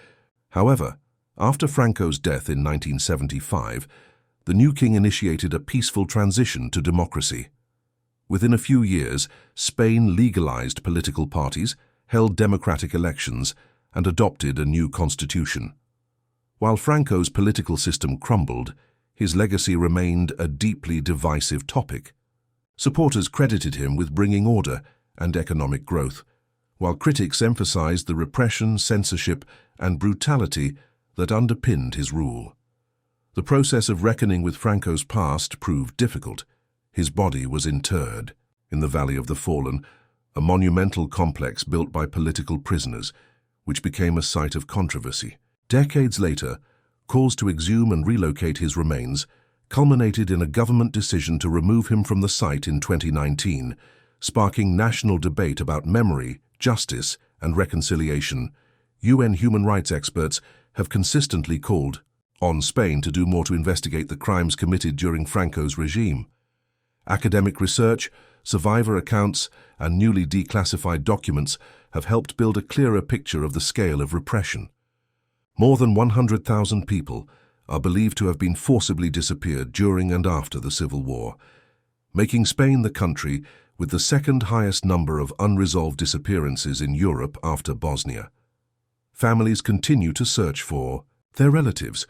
However, after Franco's death in 1975, the new king initiated a peaceful transition to democracy. Within a few years, Spain legalized political parties, held democratic elections, and adopted a new constitution. While Franco's political system crumbled, his legacy remained a deeply divisive topic. Supporters credited him with bringing order and economic growth, while critics emphasized the repression, censorship, and brutality that underpinned his rule. The process of reckoning with Franco's past proved difficult. His body was interred in the Valley of the Fallen, a monumental complex built by political prisoners, which became a site of controversy. Decades later, calls to exhume and relocate his remains culminated in a government decision to remove him from the site in 2019, sparking national debate about memory, justice, and reconciliation. UN human rights experts have consistently called on Spain to do more to investigate the crimes committed during Franco's regime. Academic research, survivor accounts, and newly declassified documents have helped build a clearer picture of the scale of repression. More than 100,000 people are believed to have been forcibly disappeared during and after the Civil War, making Spain the country with the second highest number of unresolved disappearances in Europe after Bosnia. Families continue to search for their relatives,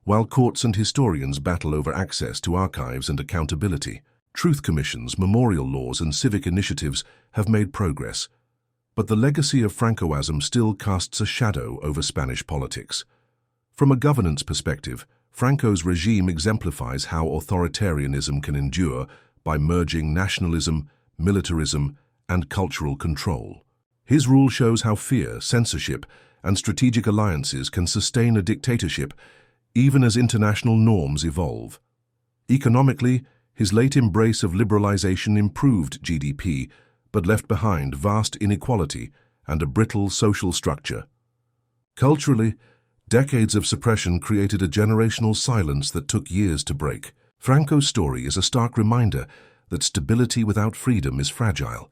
while courts and historians battle over access to archives and accountability. Truth commissions, memorial laws, and civic initiatives have made progress, but the legacy of Francoism still casts a shadow over Spanish politics. From a governance perspective, Franco's regime exemplifies how authoritarianism can endure by merging nationalism, militarism, and cultural control. His rule shows how fear, censorship, and strategic alliances can sustain a dictatorship even as international norms evolve. Economically, his late embrace of liberalization improved GDP, but left behind vast inequality and a brittle social structure. Culturally, decades of suppression created a generational silence that took years to break. Franco's story is a stark reminder that stability without freedom is fragile,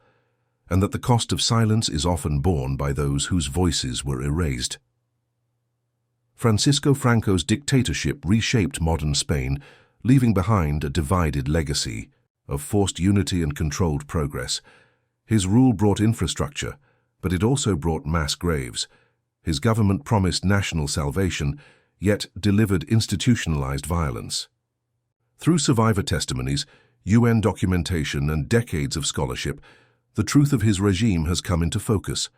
and that the cost of silence is often borne by those whose voices were erased. Francisco Franco's dictatorship reshaped modern Spain, leaving behind a divided legacy of forced unity and controlled progress. His rule brought infrastructure, but it also brought mass graves. His government promised national salvation, yet delivered institutionalized violence. Through survivor testimonies, UN documentation, and decades of scholarship, the truth of his regime has come into focus.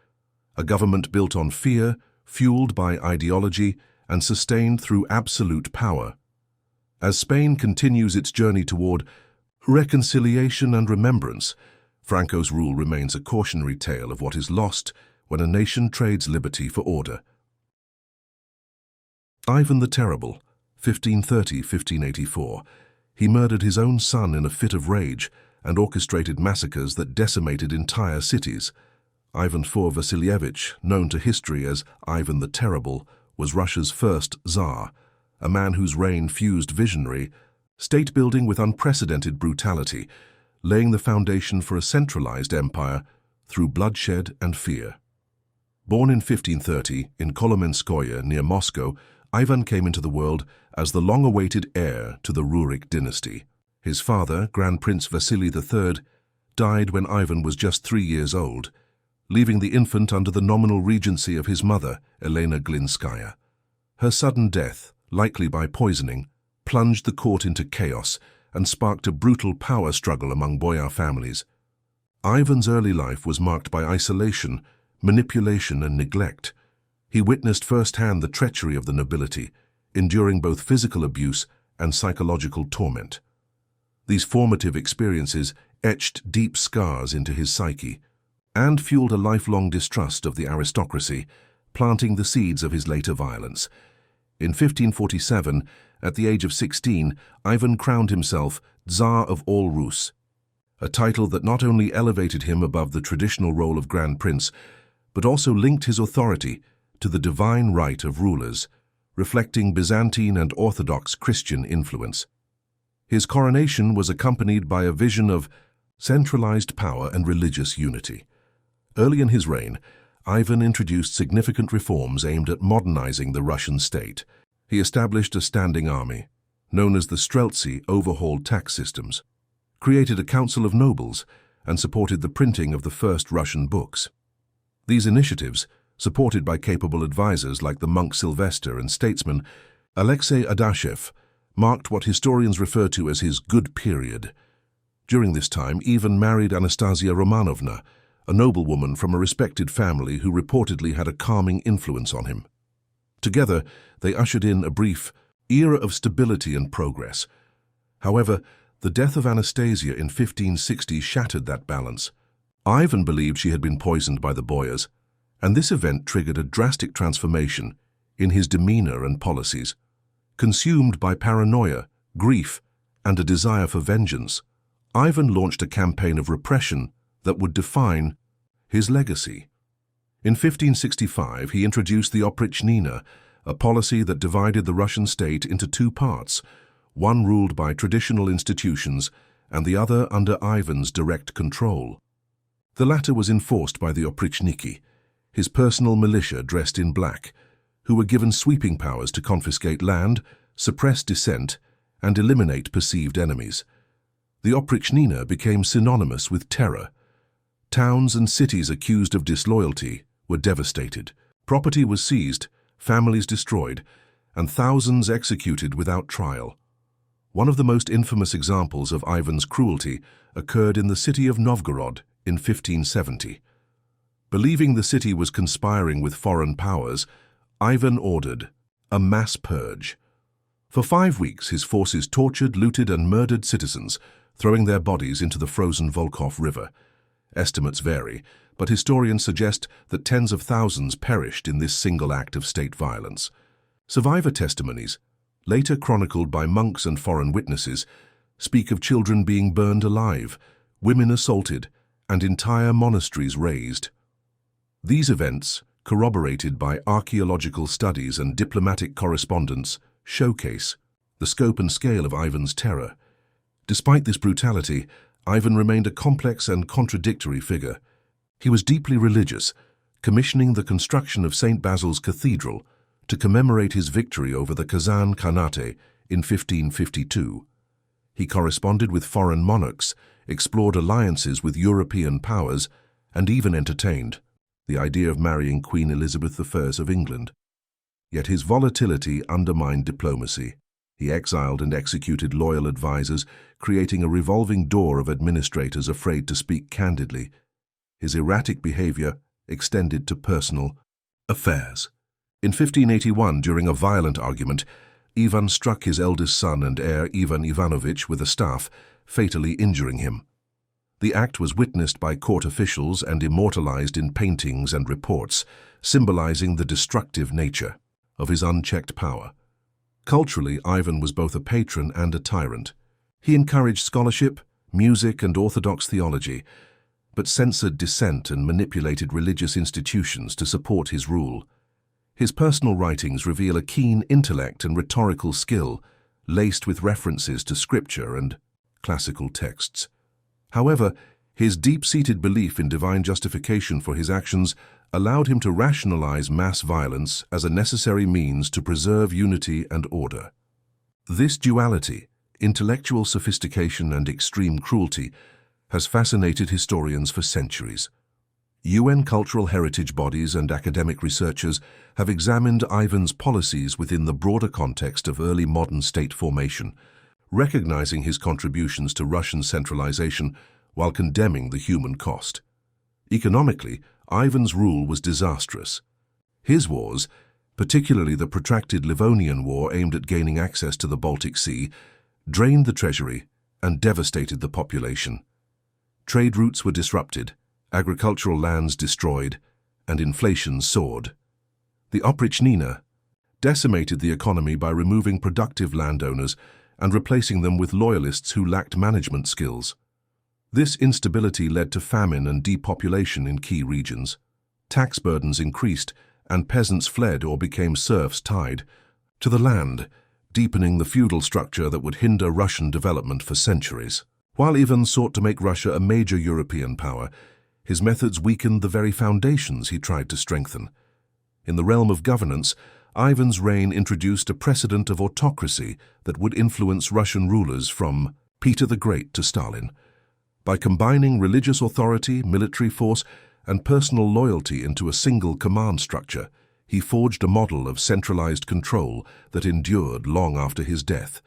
A government built on fear, fueled by ideology, and sustained through absolute power. As Spain continues its journey toward reconciliation and remembrance, Franco's rule remains a cautionary tale of what is lost when a nation trades liberty for order. Ivan the Terrible, 1530–1584. He murdered his own son in a fit of rage and orchestrated massacres that decimated entire cities. Ivan IV Vasilievich, known to history as Ivan the Terrible, was Russia's first Tsar, a man whose reign fused visionary state-building with unprecedented brutality, laying the foundation for a centralized empire through bloodshed and fear. Born in 1530 in Kolomenskoye near Moscow, Ivan came into the world as the long-awaited heir to the Rurik dynasty. His father, Grand Prince Vasily III, died when Ivan was just 3 years old, leaving the infant under the nominal regency of his mother, Elena Glinskaya. Her sudden death, likely by poisoning, plunged the court into chaos and sparked a brutal power struggle among boyar families. Ivan's early life was marked by isolation, manipulation, and neglect. He witnessed firsthand the treachery of the nobility, enduring both physical abuse and psychological torment. These formative experiences etched deep scars into his psyche and fueled a lifelong distrust of the aristocracy, planting the seeds of his later violence. In 1547, at the age of 16, Ivan crowned himself Tsar of all Rus, a title that not only elevated him above the traditional role of Grand Prince, but also linked his authority to the divine right of rulers, reflecting Byzantine and Orthodox Christian influence. His coronation was accompanied by a vision of centralized power and religious unity. Early in his reign, Ivan introduced significant reforms aimed at modernizing the Russian state. He established a standing army, known as the Streltsy, overhauled tax systems, created a council of nobles, and supported the printing of the first Russian books. These initiatives, supported by capable advisors like the monk Sylvester and statesman Alexei Adashev, marked what historians refer to as his good period. During this time, Ivan married Anastasia Romanovna, a noblewoman from a respected family who reportedly had a calming influence on him. Together, they ushered in a brief era of stability and progress. However, the death of Anastasia in 1560 shattered that balance. Ivan believed she had been poisoned by the boyars, and this event triggered a drastic transformation in his demeanor and policies. Consumed by paranoia, grief, and a desire for vengeance, Ivan launched a campaign of repression that would define his legacy. In 1565, he introduced the oprichnina, a policy that divided the Russian state into two parts, one ruled by traditional institutions and the other under Ivan's direct control. The latter was enforced by the oprichniki, his personal militia dressed in black, who were given sweeping powers to confiscate land, suppress dissent, and eliminate perceived enemies. The oprichnina became synonymous with terror. Towns and cities accused of disloyalty were devastated. Property was seized, families destroyed, and thousands executed without trial. One of the most infamous examples of Ivan's cruelty occurred in the city of Novgorod in 1570. Believing the city was conspiring with foreign powers, Ivan ordered a mass purge. For 5 weeks, his forces tortured, looted, and murdered citizens, throwing their bodies into the frozen Volkhov River. Estimates vary, but historians suggest that tens of thousands perished in this single act of state violence. Survivor testimonies, later chronicled by monks and foreign witnesses, speak of children being burned alive, women assaulted, and entire monasteries razed. These events, corroborated by archaeological studies and diplomatic correspondence, showcase the scope and scale of Ivan's terror. Despite this brutality, Ivan remained a complex and contradictory figure. He was deeply religious, commissioning the construction of St. Basil's Cathedral to commemorate his victory over the Kazan Khanate in 1552. He corresponded with foreign monarchs, explored alliances with European powers, and even entertained the idea of marrying Queen Elizabeth I of England. Yet his volatility undermined diplomacy. He exiled and executed loyal advisors, creating a revolving door of administrators afraid to speak candidly. His erratic behavior extended to personal affairs. In 1581, during a violent argument, Ivan struck his eldest son and heir Ivan Ivanovich with a staff, fatally injuring him. The act was witnessed by court officials and immortalized in paintings and reports, symbolizing the destructive nature of his unchecked power. Culturally, Ivan was both a patron and a tyrant. He encouraged scholarship, music, and orthodox theology, but censored dissent and manipulated religious institutions to support his rule. His personal writings reveal a keen intellect and rhetorical skill, laced with references to scripture and classical texts. However, his deep-seated belief in divine justification for his actions allowed him to rationalize mass violence as a necessary means to preserve unity and order. This duality, intellectual sophistication and extreme cruelty, has fascinated historians for centuries. UN cultural heritage bodies and academic researchers have examined Ivan's policies within the broader context of early modern state formation, recognizing his contributions to Russian centralization while condemning the human cost. Economically, Ivan's rule was disastrous. His wars, particularly the protracted Livonian War aimed at gaining access to the Baltic Sea, drained the treasury and devastated the population. Trade routes were disrupted, agricultural lands destroyed, and inflation soared. The oprichnina decimated the economy by removing productive landowners and replacing them with loyalists who lacked management skills. This instability led to famine and depopulation in key regions. Tax burdens increased, and peasants fled or became serfs tied to the land, deepening the feudal structure that would hinder Russian development for centuries. While Ivan sought to make Russia a major European power, his methods weakened the very foundations he tried to strengthen. In the realm of governance, Ivan's reign introduced a precedent of autocracy that would influence Russian rulers from Peter the Great to Stalin. By combining religious authority, military force, and personal loyalty into a single command structure, he forged a model of centralized control that endured long after his death.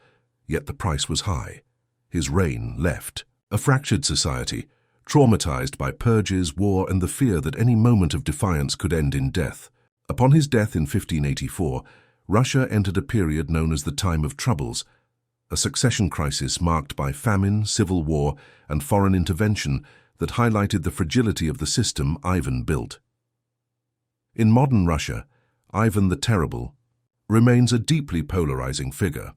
Yet the price was high. His reign left a fractured society, traumatized by purges, war, and the fear that any moment of defiance could end in death. Upon his death in 1584, Russia entered a period known as the Time of Troubles, a succession crisis marked by famine, civil war, and foreign intervention that highlighted the fragility of the system Ivan built. In modern Russia, Ivan the Terrible remains a deeply polarizing figure.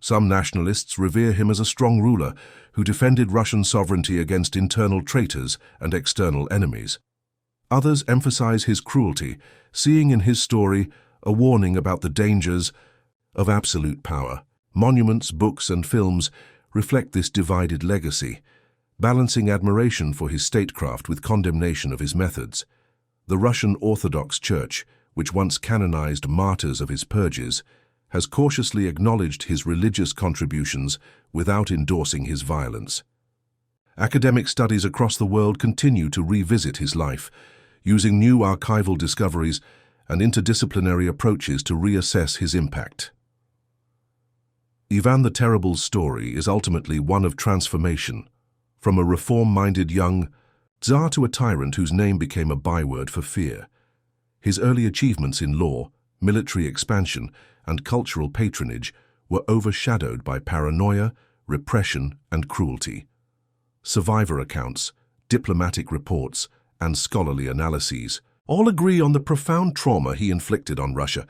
Some nationalists revere him as a strong ruler who defended Russian sovereignty against internal traitors and external enemies. Others emphasize his cruelty, seeing in his story a warning about the dangers of absolute power. Monuments, books, and films reflect this divided legacy, balancing admiration for his statecraft with condemnation of his methods. The Russian Orthodox Church, which once canonized martyrs of his purges, has cautiously acknowledged his religious contributions without endorsing his violence. Academic studies across the world continue to revisit his life, using new archival discoveries and interdisciplinary approaches to reassess his impact. Ivan the Terrible's story is ultimately one of transformation, from a reform-minded young Tsar to a tyrant whose name became a byword for fear. His early achievements in law, military expansion, and cultural patronage were overshadowed by paranoia, repression, and cruelty. Survivor accounts, diplomatic reports, and scholarly analyses all agree on the profound trauma he inflicted on Russia.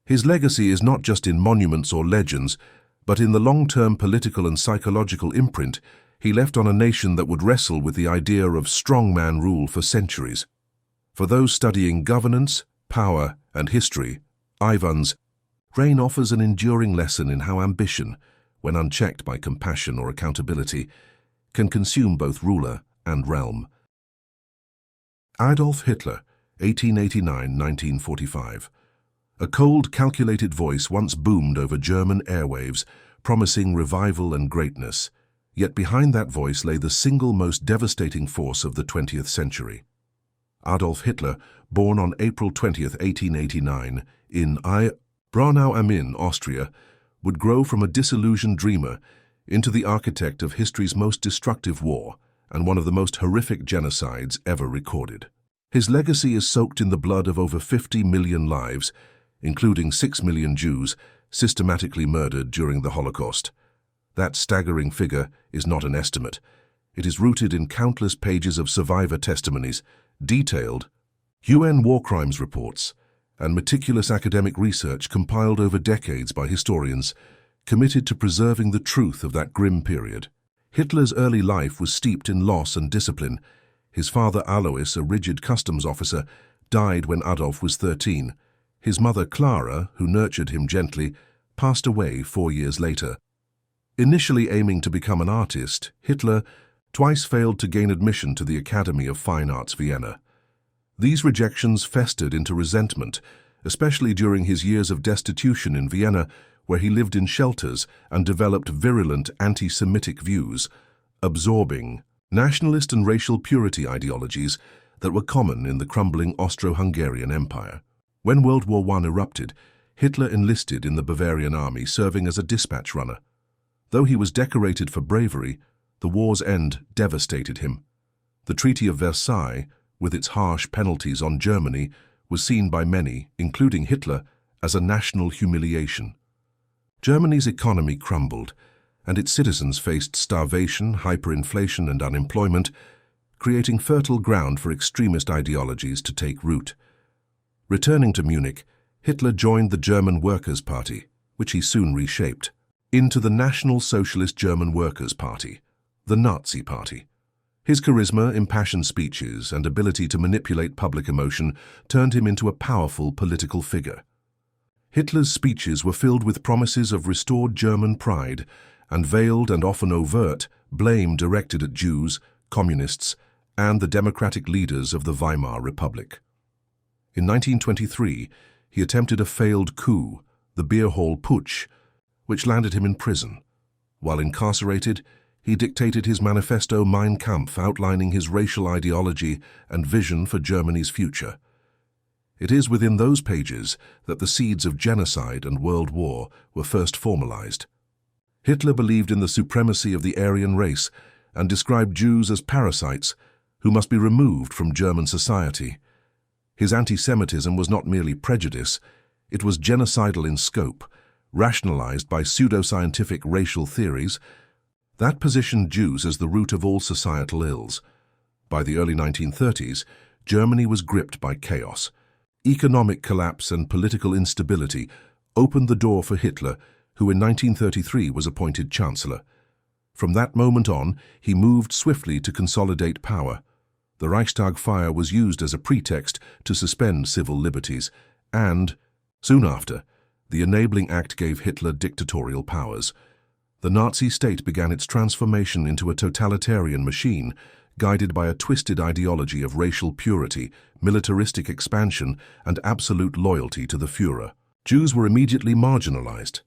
His legacy is not just in monuments or legends, but in the long-term political and psychological imprint he left on a nation that would wrestle with the idea of strongman rule for centuries. For those studying governance, power, and history, Ivan's reign offers an enduring lesson in how ambition, when unchecked by compassion or accountability, can consume both ruler and realm. Adolf Hitler, 1889–1945. A cold, calculated voice once boomed over German airwaves, promising revival and greatness. Yet behind that voice lay the single most devastating force of the 20th century. Adolf Hitler, born on April 20, 1889, in Braunau am Inn, Austria, would grow from a disillusioned dreamer into the architect of history's most destructive war and one of the most horrific genocides ever recorded. His legacy is soaked in the blood of over 50 million lives, including 6 million Jews, systematically murdered during the Holocaust. That staggering figure is not an estimate. It is rooted in countless pages of survivor testimonies, detailed UN war crimes reports, and meticulous academic research compiled over decades by historians committed to preserving the truth of that grim period. Hitler's early life was steeped in loss and discipline. His father Alois, a rigid customs officer, died when Adolf was 13. His mother Clara, who nurtured him gently, passed away 4 years later. Initially aiming to become an artist, Hitler twice failed to gain admission to the Academy of Fine Arts Vienna. These rejections festered into resentment, especially during his years of destitution in Vienna, where he lived in shelters and developed virulent anti-Semitic views, absorbing nationalist and racial purity ideologies that were common in the crumbling Austro-Hungarian Empire. When World War I erupted, Hitler enlisted in the Bavarian army, serving as a dispatch runner. Though he was decorated for bravery, the war's end devastated him. The Treaty of Versailles, with its harsh penalties on Germany, was seen by many, including Hitler, as a national humiliation. Germany's economy crumbled, and its citizens faced starvation, hyperinflation, and unemployment, creating fertile ground for extremist ideologies to take root. Returning to Munich, Hitler joined the German Workers' Party, which he soon reshaped, into the National Socialist German Workers' Party, the Nazi Party. His charisma, impassioned speeches, and ability to manipulate public emotion turned him into a powerful political figure. Hitler's speeches were filled with promises of restored German pride and veiled and often overt blame directed at Jews, communists, and the democratic leaders of the Weimar Republic. In 1923, he attempted a failed coup, the Beer Hall Putsch, which landed him in prison. While incarcerated, he dictated his manifesto Mein Kampf, outlining his racial ideology and vision for Germany's future. It is within those pages that the seeds of genocide and world war were first formalized. Hitler believed in the supremacy of the Aryan race and described Jews as parasites who must be removed from German society. His anti-Semitism was not merely prejudice, it was genocidal in scope, rationalized by pseudoscientific racial theories that positioned Jews as the root of all societal ills. By the early 1930s, Germany was gripped by chaos. Economic collapse and political instability opened the door for Hitler, who in 1933 was appointed Chancellor. From that moment on, he moved swiftly to consolidate power. The Reichstag fire was used as a pretext to suspend civil liberties, and, soon after, the Enabling Act gave Hitler dictatorial powers. The Nazi state began its transformation into a totalitarian machine, guided by a twisted ideology of racial purity, militaristic expansion, and absolute loyalty to the Führer. Jews were immediately marginalized.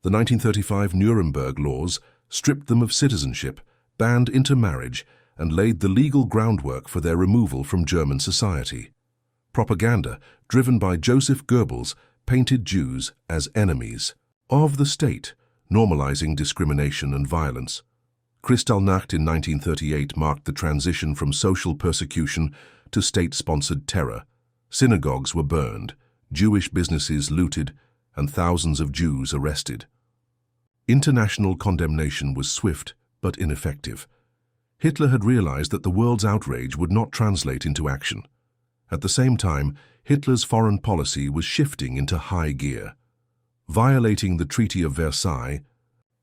The 1935 Nuremberg laws stripped them of citizenship, banned intermarriage, and laid the legal groundwork for their removal from German society. Propaganda, driven by Joseph Goebbels, painted Jews as enemies of the state, normalizing discrimination and violence. Kristallnacht in 1938 marked the transition from social persecution to state-sponsored terror. Synagogues were burned, Jewish businesses looted, and thousands of Jews arrested. International condemnation was swift but ineffective. Hitler had realized that the world's outrage would not translate into action. At the same time, Hitler's foreign policy was shifting into high gear. Violating the Treaty of Versailles,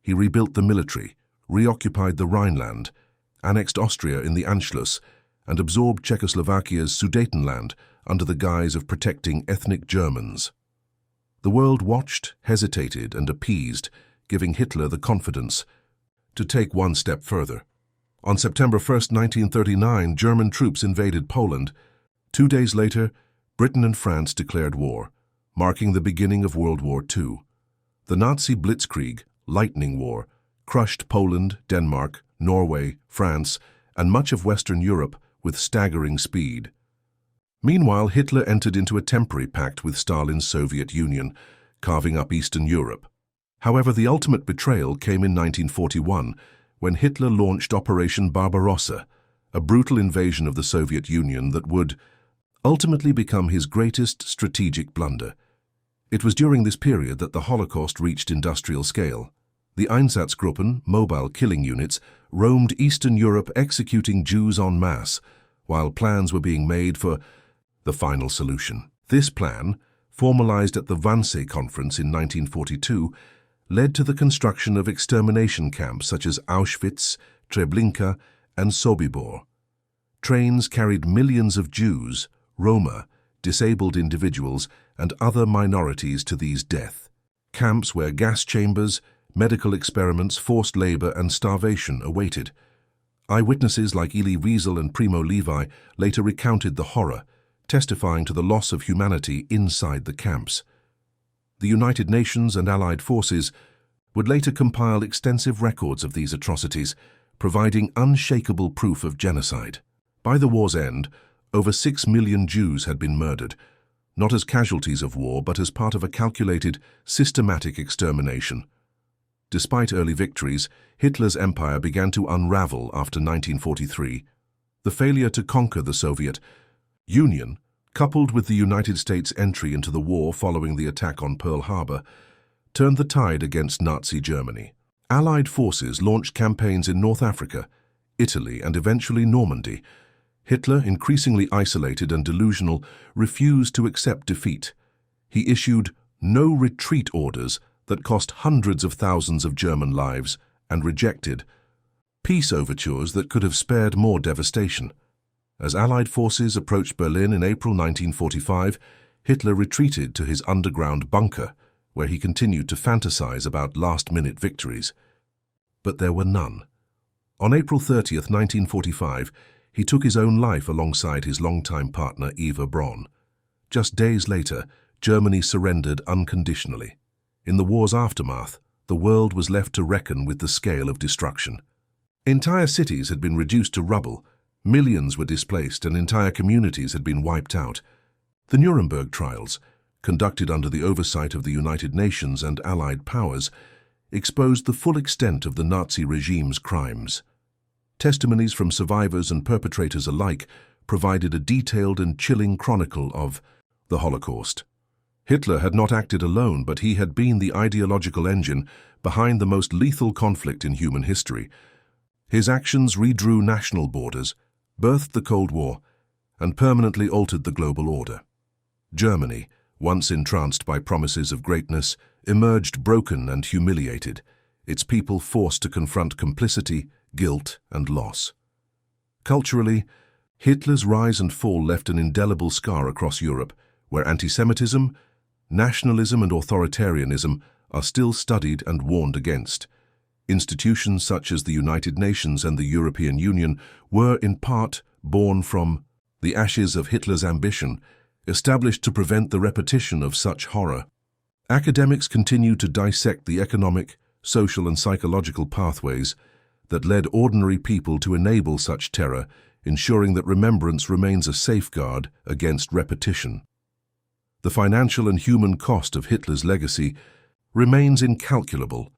he rebuilt the military, reoccupied the Rhineland, annexed Austria in the Anschluss, and absorbed Czechoslovakia's Sudetenland under the guise of protecting ethnic Germans. The world watched, hesitated, and appeased, giving Hitler the confidence to take one step further. On September 1, 1939, German troops invaded Poland. 2 days later, Britain and France declared war, marking the beginning of World War II. The Nazi blitzkrieg, lightning war, crushed Poland, Denmark, Norway, France, and much of Western Europe with staggering speed. Meanwhile, Hitler entered into a temporary pact with Stalin's Soviet Union, carving up Eastern Europe. However, the ultimate betrayal came in 1941, when Hitler launched Operation Barbarossa, a brutal invasion of the Soviet Union that would ultimately become his greatest strategic blunder. It was during this period that the Holocaust reached industrial scale. The Einsatzgruppen, mobile killing units, roamed Eastern Europe executing Jews en masse, while plans were being made for the final solution. This plan, formalized at the Wannsee Conference in 1942, led to the construction of extermination camps such as Auschwitz, Treblinka, and Sobibor. Trains carried millions of Jews, Roma, disabled individuals, and other minorities to these death. Camps where gas chambers, medical experiments, forced labor, and starvation awaited. Eyewitnesses like Elie Wiesel and Primo Levi later recounted the horror, testifying to the loss of humanity inside the camps. The United Nations and Allied forces would later compile extensive records of these atrocities, providing unshakable proof of genocide. By the war's end, over 6 million Jews had been murdered, not as casualties of war, but as part of a calculated, systematic extermination. Despite early victories, Hitler's empire began to unravel after 1943. The failure to conquer the Soviet Union, coupled with the United States' entry into the war following the attack on Pearl Harbor, turned the tide against Nazi Germany. Allied forces launched campaigns in North Africa, Italy, and eventually Normandy. Hitler, increasingly isolated and delusional, refused to accept defeat. He issued no-retreat orders that cost hundreds of thousands of German lives and rejected peace overtures that could have spared more devastation. As Allied forces approached Berlin in April 1945, Hitler retreated to his underground bunker, where he continued to fantasize about last-minute victories. But there were none. On April 30, 1945, he took his own life alongside his longtime partner Eva Braun. Just days later, Germany surrendered unconditionally. In the war's aftermath, the world was left to reckon with the scale of destruction. Entire cities had been reduced to rubble, millions were displaced, and entire communities had been wiped out. The Nuremberg trials, conducted under the oversight of the United Nations and Allied powers, exposed the full extent of the Nazi regime's crimes. Testimonies from survivors and perpetrators alike provided a detailed and chilling chronicle of the Holocaust. Hitler had not acted alone, but he had been the ideological engine behind the most lethal conflict in human history. His actions redrew national borders, birthed the Cold War, and permanently altered the global order. Germany, once entranced by promises of greatness, emerged broken and humiliated, its people forced to confront complicity, guilt, and loss. Culturally, Hitler's rise and fall left an indelible scar across Europe, where anti-Semitism, nationalism, and authoritarianism are still studied and warned against. Institutions such as the United Nations and the European Union were, in part, born from the ashes of Hitler's ambition, established to prevent the repetition of such horror. Academics continue to dissect the economic, social, and psychological pathways that led ordinary people to enable such terror, ensuring that remembrance remains a safeguard against repetition. The financial and human cost of Hitler's legacy remains incalculable.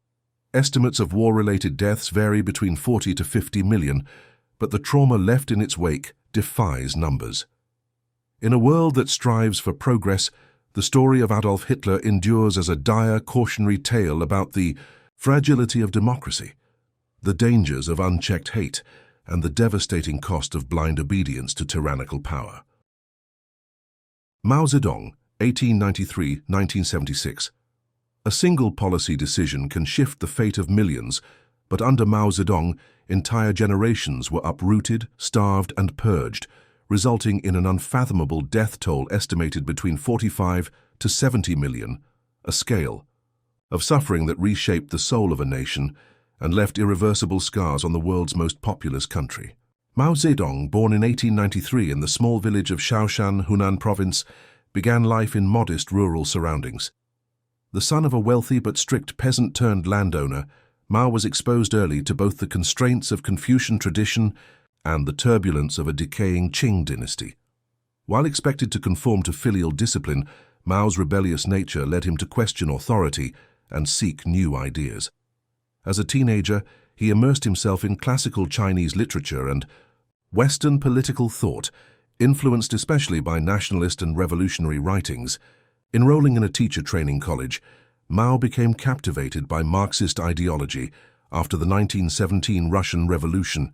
Estimates of war-related deaths vary between 40 to 50 million, but the trauma left in its wake defies numbers. In a world that strives for progress, the story of Adolf Hitler endures as a dire cautionary tale about the fragility of democracy, the dangers of unchecked hate, and the devastating cost of blind obedience to tyrannical power. Mao Zedong, 1893–1976. A single policy decision can shift the fate of millions, but under Mao Zedong, entire generations were uprooted, starved, and purged, resulting in an unfathomable death toll estimated between 45 to 70 million, a scale of suffering that reshaped the soul of a nation and left irreversible scars on the world's most populous country. Mao Zedong, born in 1893 in the small village of Shaoshan, Hunan Province, began life in modest rural surroundings. The son of a wealthy but strict peasant-turned-landowner, Mao was exposed early to both the constraints of Confucian tradition and the turbulence of a decaying Qing dynasty. While expected to conform to filial discipline, Mao's rebellious nature led him to question authority and seek new ideas. As a teenager, he immersed himself in classical Chinese literature and Western political thought, influenced especially by nationalist and revolutionary writings. Enrolling in a teacher training college, Mao became captivated by Marxist ideology after the 1917 Russian Revolution.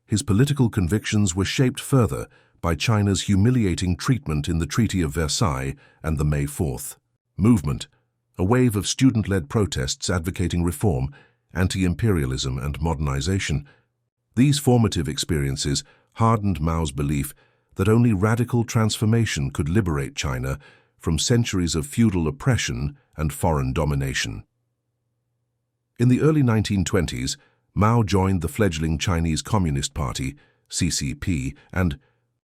His political convictions were shaped further by China's humiliating treatment in the Treaty of Versailles and the May 4th movement, a wave of student-led protests advocating reform, anti-imperialism, and modernization. These formative experiences hardened Mao's belief that only radical transformation could liberate China from centuries of feudal oppression and foreign domination. In the early 1920s, Mao joined the fledgling Chinese Communist Party, CCP, and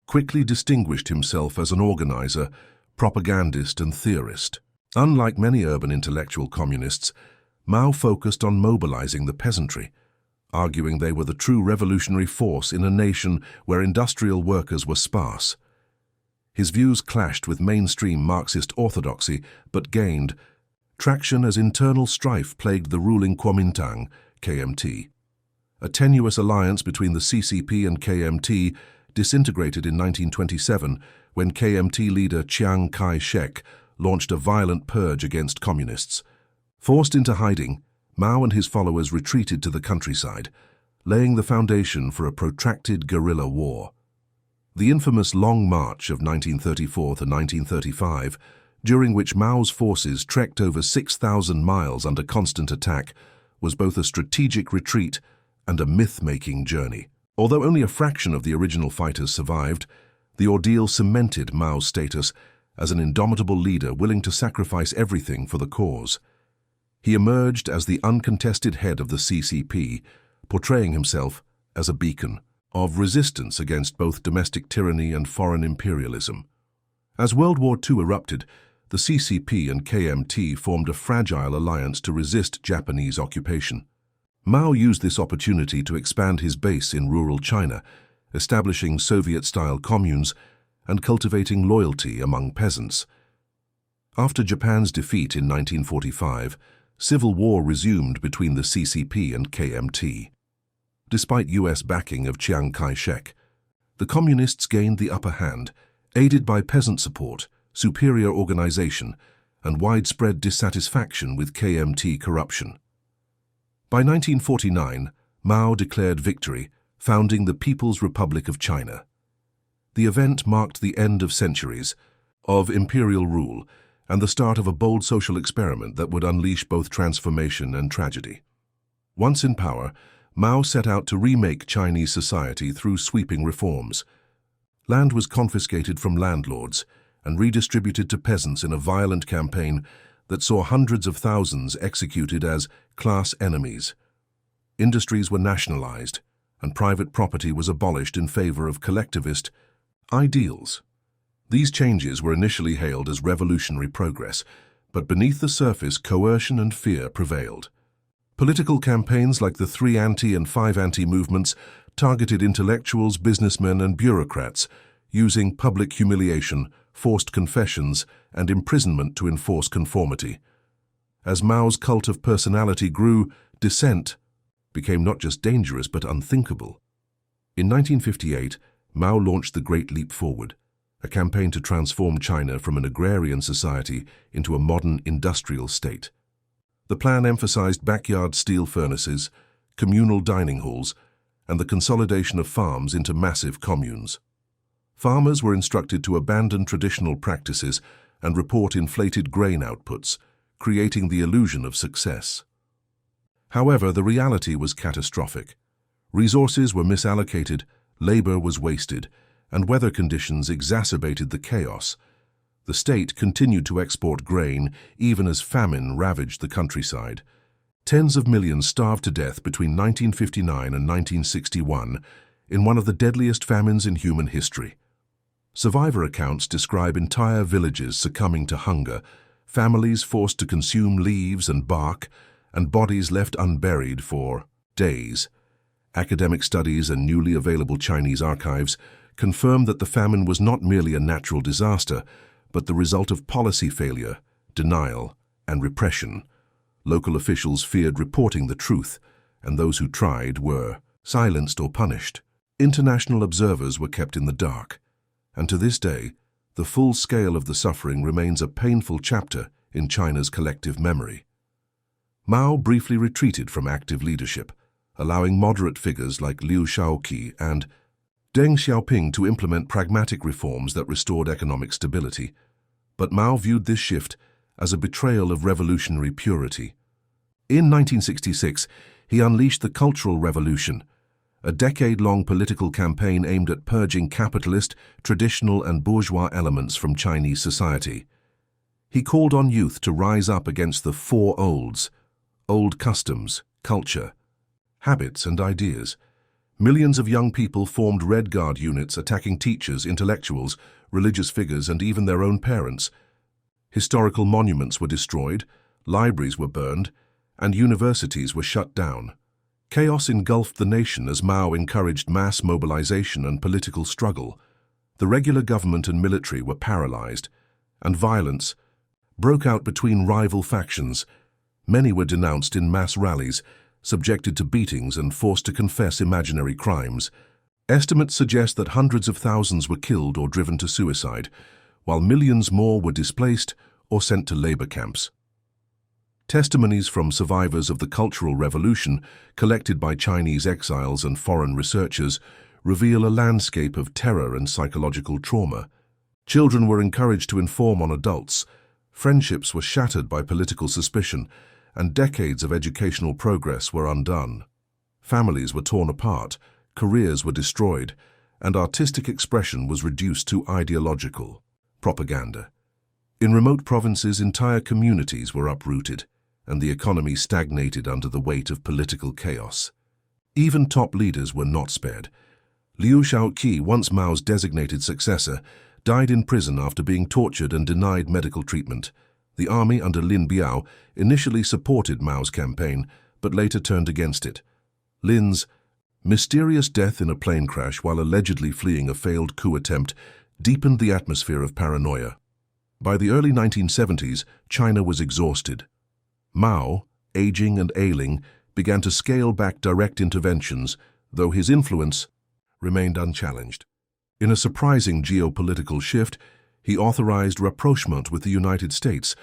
quickly distinguished himself as an organizer, propagandist, and theorist. Unlike many urban intellectual communists, Mao focused on mobilizing the peasantry, arguing they were the true revolutionary force in a nation where industrial workers were sparse. His views clashed with mainstream Marxist orthodoxy, but gained traction as internal strife plagued the ruling Kuomintang, KMT. A tenuous alliance between the CCP and KMT disintegrated in 1927 when KMT leader Chiang Kai-shek launched a violent purge against communists. Forced into hiding, Mao and his followers retreated to the countryside, laying the foundation for a protracted guerrilla war. The infamous Long March of 1934 to 1935, during which Mao's forces trekked over 6,000 miles under constant attack, was both a strategic retreat and a myth-making journey. Although only a fraction of the original fighters survived, the ordeal cemented Mao's status as an indomitable leader willing to sacrifice everything for the cause. He emerged as the uncontested head of the CCP, portraying himself as a beacon of resistance against both domestic tyranny and foreign imperialism. As World War II erupted, the CCP and KMT formed a fragile alliance to resist Japanese occupation. Mao used this opportunity to expand his base in rural China, establishing Soviet-style communes and cultivating loyalty among peasants. After Japan's defeat in 1945, civil war resumed between the CCP and KMT. Despite US backing of Chiang Kai-shek, the Communists gained the upper hand, aided by peasant support, superior organization, and widespread dissatisfaction with KMT corruption. By 1949, Mao declared victory, founding the People's Republic of China. The event marked the end of centuries of imperial rule and the start of a bold social experiment that would unleash both transformation and tragedy. Once in power, Mao set out to remake Chinese society through sweeping reforms. Land was confiscated from landlords and redistributed to peasants in a violent campaign that saw hundreds of thousands executed as class enemies. Industries were nationalized, and private property was abolished in favor of collectivist ideals. These changes were initially hailed as revolutionary progress, but beneath the surface, coercion and fear prevailed. Political campaigns like the 3 Anti and 5 Anti movements targeted intellectuals, businessmen, and bureaucrats, using public humiliation, forced confessions, and imprisonment to enforce conformity. As Mao's cult of personality grew, dissent became not just dangerous but unthinkable. In 1958, Mao launched the Great Leap Forward, a campaign to transform China from an agrarian society into a modern industrial state. The plan emphasized backyard steel furnaces, communal dining halls, and the consolidation of farms into massive communes. Farmers were instructed to abandon traditional practices and report inflated grain outputs, creating the illusion of success. However, the reality was catastrophic. Resources were misallocated, labor was wasted, and weather conditions exacerbated the chaos. The state continued to export grain even as famine ravaged the countryside. Tens of millions starved to death between 1959 and 1961 in one of the deadliest famines in human history. Survivor accounts describe entire villages succumbing to hunger, families forced to consume leaves and bark, and bodies left unburied for days. Academic studies and newly available Chinese archives confirm that the famine was not merely a natural disaster, but the result of policy failure, denial, and repression. Local officials feared reporting the truth, and those who tried were silenced or punished. International observers were kept in the dark, and to this day, the full scale of the suffering remains a painful chapter in China's collective memory. Mao briefly retreated from active leadership, allowing moderate figures like Liu Shaoqi and Deng Xiaoping to implement pragmatic reforms that restored economic stability. But Mao viewed this shift as a betrayal of revolutionary purity. In 1966, he unleashed the Cultural Revolution, a decade-long political campaign aimed at purging capitalist, traditional, and bourgeois elements from Chinese society. He called on youth to rise up against the four olds: old customs, culture, habits, and ideas. Millions of young people formed Red Guard units attacking teachers, intellectuals, religious figures, and even their own parents. Historical monuments were destroyed, libraries were burned, and universities were shut down. Chaos engulfed the nation as Mao encouraged mass mobilization and political struggle. The regular government and military were paralyzed, and violence broke out between rival factions. Many were denounced in mass rallies, subjected to beatings and forced to confess imaginary crimes. Estimates suggest that hundreds of thousands were killed or driven to suicide, while millions more were displaced or sent to labor camps. Testimonies from survivors of the Cultural Revolution, collected by Chinese exiles and foreign researchers, reveal a landscape of terror and psychological trauma. Children were encouraged to inform on adults, friendships were shattered by political suspicion, and decades of educational progress were undone. Families were torn apart, careers were destroyed, and artistic expression was reduced to ideological propaganda. In remote provinces, entire communities were uprooted, and the economy stagnated under the weight of political chaos. Even top leaders were not spared. Liu Shaoqi, once Mao's designated successor, died in prison after being tortured and denied medical treatment. The army under Lin Biao initially supported Mao's campaign, but later turned against it. Lin's mysterious death in a plane crash while allegedly fleeing a failed coup attempt deepened the atmosphere of paranoia. By the early 1970s, China was exhausted. Mao, aging and ailing, began to scale back direct interventions, though his influence remained unchallenged. In a surprising geopolitical shift, he authorized rapprochement with the United States,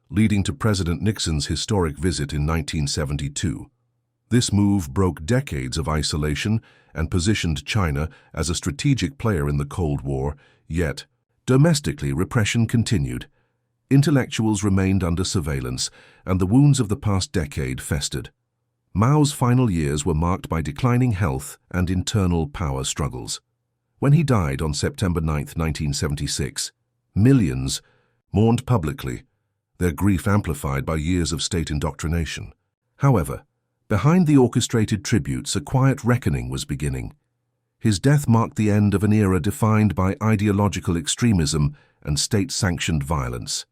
leading to President Nixon's historic visit in 1972. This move broke decades of isolation and positioned China as a strategic player in the Cold War, yet, domestically, repression continued. Intellectuals remained under surveillance, and the wounds of the past decade festered. Mao's final years were marked by declining health and internal power struggles. When he died on September 9, 1976, millions mourned publicly, their grief amplified by years of state indoctrination. However, behind the orchestrated tributes, a quiet reckoning was beginning. His death marked the end of an era defined by ideological extremism and state-sanctioned violence.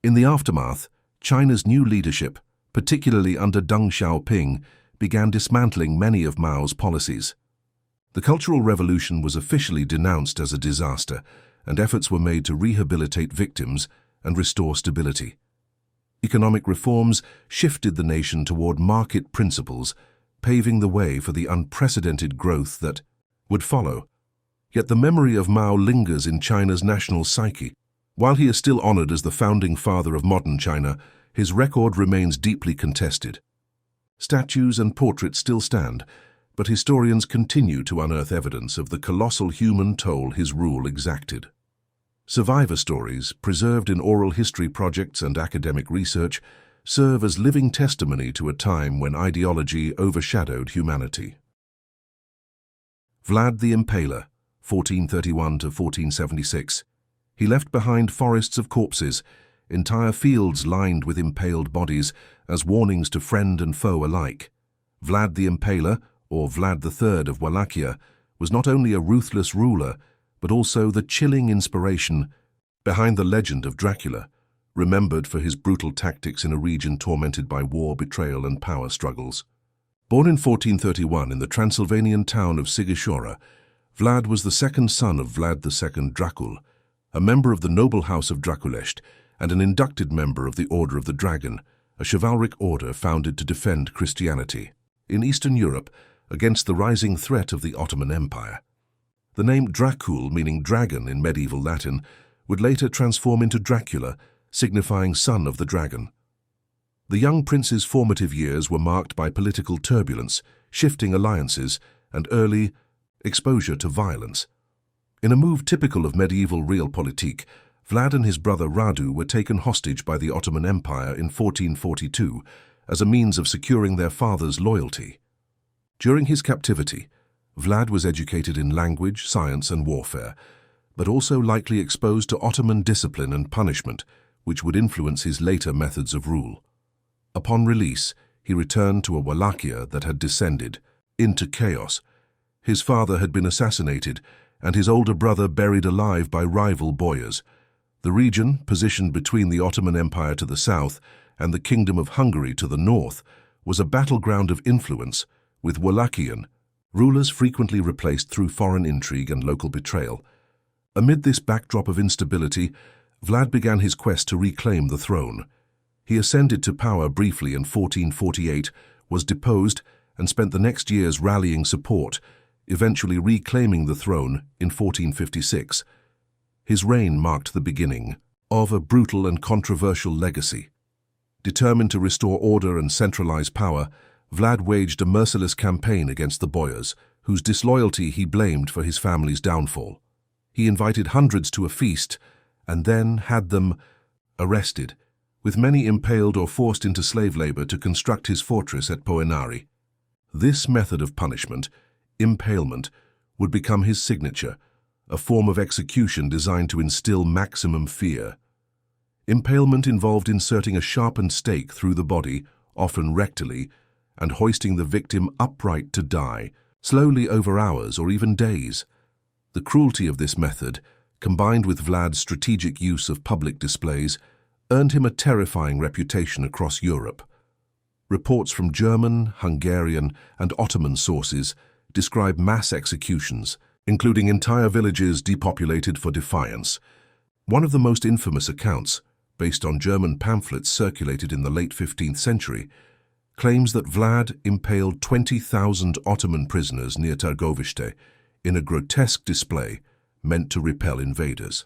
In the aftermath, China's new leadership, particularly under Deng Xiaoping, began dismantling many of Mao's policies. The Cultural Revolution was officially denounced as a disaster, and efforts were made to rehabilitate victims and restore stability. Economic reforms shifted the nation toward market principles, paving the way for the unprecedented growth that would follow. Yet the memory of Mao lingers in China's national psyche. While he is still honored as the founding father of modern China, his record remains deeply contested. Statues and portraits still stand, but historians continue to unearth evidence of the colossal human toll his rule exacted. Survivor stories, preserved in oral history projects and academic research, serve as living testimony to a time when ideology overshadowed humanity. Vlad the Impaler, 1431 to 1476. He left behind forests of corpses, entire fields lined with impaled bodies, as warnings to friend and foe alike. Vlad the Impaler, or Vlad III of Wallachia, was not only a ruthless ruler, but also the chilling inspiration behind the legend of Dracula, remembered for his brutal tactics in a region tormented by war, betrayal, and power struggles. Born in 1431 in the Transylvanian town of Sighișoara, Vlad was the second son of Vlad II Dracul, a member of the noble house of Draculești and an inducted member of the Order of the Dragon, a chivalric order founded to defend Christianity in Eastern Europe against the rising threat of the Ottoman Empire. The name Dracul, meaning dragon in medieval Latin, would later transform into Dracula, signifying son of the dragon. The young prince's formative years were marked by political turbulence, shifting alliances, and early exposure to violence. In a move typical of medieval realpolitik, Vlad and his brother Radu were taken hostage by the Ottoman Empire in 1442 as a means of securing their father's loyalty. During his captivity, Vlad was educated in language, science, and warfare, but also likely exposed to Ottoman discipline and punishment, which would influence his later methods of rule. Upon release, he returned to a Wallachia that had descended into chaos. His father had been assassinated, and his older brother buried alive by rival boyars. The region, positioned between the Ottoman Empire to the south and the Kingdom of Hungary to the north, was a battleground of influence, with Wallachian rulers frequently replaced through foreign intrigue and local betrayal. Amid this backdrop of instability, Vlad began his quest to reclaim the throne. He ascended to power briefly in 1448, was deposed, and spent the next years rallying support, eventually reclaiming the throne in 1456. His reign marked the beginning of a brutal and controversial legacy. Determined to restore order and centralize power, Vlad waged a merciless campaign against the boyars, whose disloyalty he blamed for his family's downfall. He invited hundreds to a feast and then had them arrested, with many impaled or forced into slave labor to construct his fortress at Poenari. This method of punishment, impalement, would become his signature, a form of execution designed to instill maximum fear. Impalement involved inserting a sharpened stake through the body, often rectally, and hoisting the victim upright to die, slowly over hours or even days. The cruelty of this method, combined with Vlad's strategic use of public displays, earned him a terrifying reputation across Europe. Reports from German, Hungarian, and Ottoman sources describe mass executions, including entire villages depopulated for defiance. One of the most infamous accounts, based on German pamphlets circulated in the late 15th century, claims that Vlad impaled 20,000 Ottoman prisoners near Târgoviște in a grotesque display meant to repel invaders.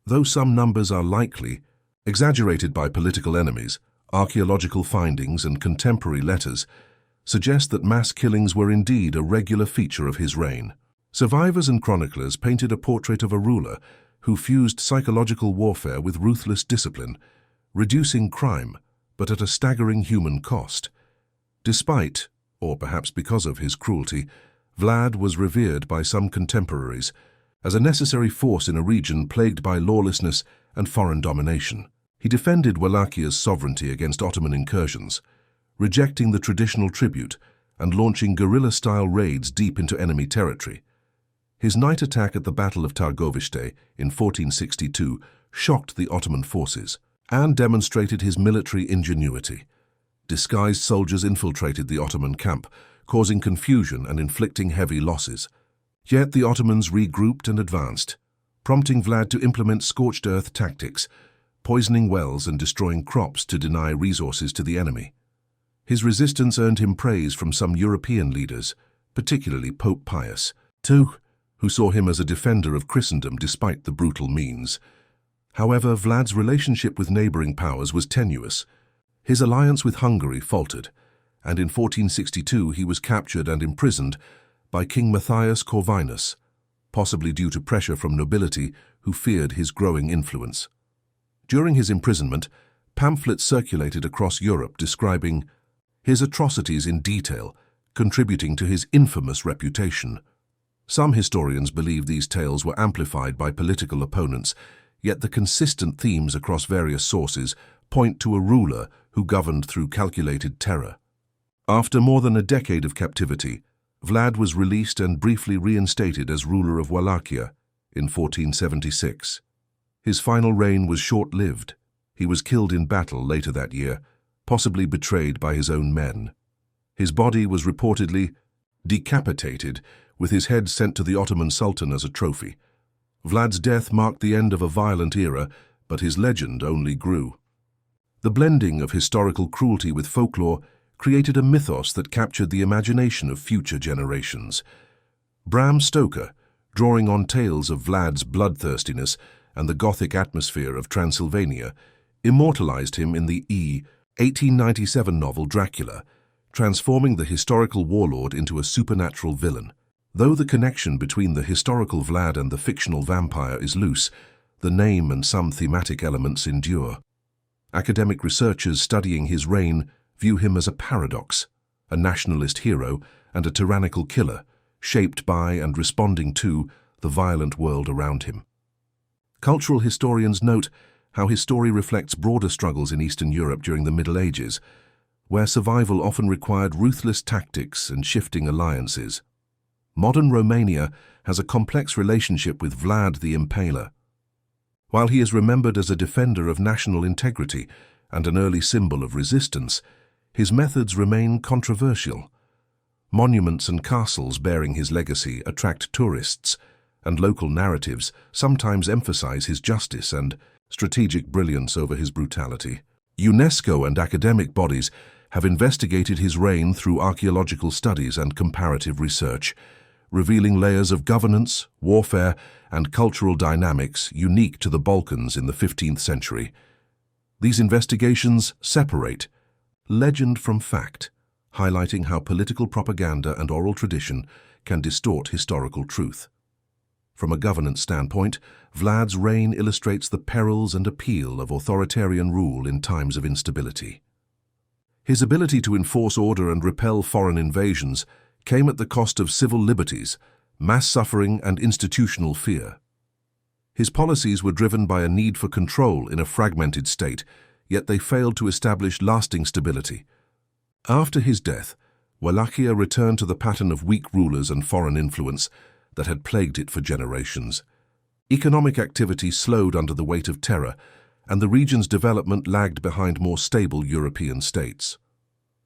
Though some numbers are likely, exaggerated by political enemies, archaeological findings and contemporary letters suggest that mass killings were indeed a regular feature of his reign. Survivors and chroniclers painted a portrait of a ruler who fused psychological warfare with ruthless discipline, reducing crime, but at a staggering human cost. Despite, or perhaps because of his cruelty, Vlad was revered by some contemporaries as a necessary force in a region plagued by lawlessness and foreign domination. He defended Wallachia's sovereignty against Ottoman incursions, rejecting the traditional tribute and launching guerrilla-style raids deep into enemy territory. His night attack at the Battle of Târgoviște in 1462 shocked the Ottoman forces and demonstrated his military ingenuity. Disguised soldiers infiltrated the Ottoman camp, causing confusion and inflicting heavy losses. Yet the Ottomans regrouped and advanced, prompting Vlad to implement scorched earth tactics, poisoning wells and destroying crops to deny resources to the enemy. His resistance earned him praise from some European leaders, particularly Pope Pius II, who saw him as a defender of Christendom despite the brutal means. However, Vlad's relationship with neighboring powers was tenuous. His alliance with Hungary faltered, and in 1462 he was captured and imprisoned by King Matthias Corvinus, possibly due to pressure from nobility who feared his growing influence. During his imprisonment, pamphlets circulated across Europe describing his atrocities in detail, contributing to his infamous reputation. Some historians believe these tales were amplified by political opponents, yet the consistent themes across various sources point to a ruler who governed through calculated terror. After more than a decade of captivity, Vlad was released and briefly reinstated as ruler of Wallachia in 1476. His final reign was short-lived. He was killed in battle later that year, possibly betrayed by his own men. His body was reportedly decapitated, with his head sent to the Ottoman Sultan as a trophy. Vlad's death marked the end of a violent era, but his legend only grew. The blending of historical cruelty with folklore created a mythos that captured the imagination of future generations. Bram Stoker, drawing on tales of Vlad's bloodthirstiness and the Gothic atmosphere of Transylvania, immortalized him in the 1897 novel Dracula, transforming the historical warlord into a supernatural villain. Though the connection between the historical Vlad and the fictional vampire is loose, the name and some thematic elements endure. Academic researchers studying his reign view him as a paradox, a nationalist hero and a tyrannical killer, shaped by and responding to the violent world around him. Cultural historians note how his story reflects broader struggles in Eastern Europe during the Middle Ages, where survival often required ruthless tactics and shifting alliances. Modern Romania has a complex relationship with Vlad the Impaler. While he is remembered as a defender of national integrity and an early symbol of resistance, his methods remain controversial. Monuments and castles bearing his legacy attract tourists, and local narratives sometimes emphasize his justice and strategic brilliance over his brutality. UNESCO and academic bodies have investigated his reign through archaeological studies and comparative research, revealing layers of governance, warfare, and cultural dynamics unique to the Balkans in the 15th century. These investigations separate legend from fact, highlighting how political propaganda and oral tradition can distort historical truth. From a governance standpoint, Vlad's reign illustrates the perils and appeal of authoritarian rule in times of instability. His ability to enforce order and repel foreign invasions came at the cost of civil liberties, mass suffering, and institutional fear. His policies were driven by a need for control in a fragmented state, yet they failed to establish lasting stability. After his death, Wallachia returned to the pattern of weak rulers and foreign influence that had plagued it for generations. Economic activity slowed under the weight of terror, and the region's development lagged behind more stable European states.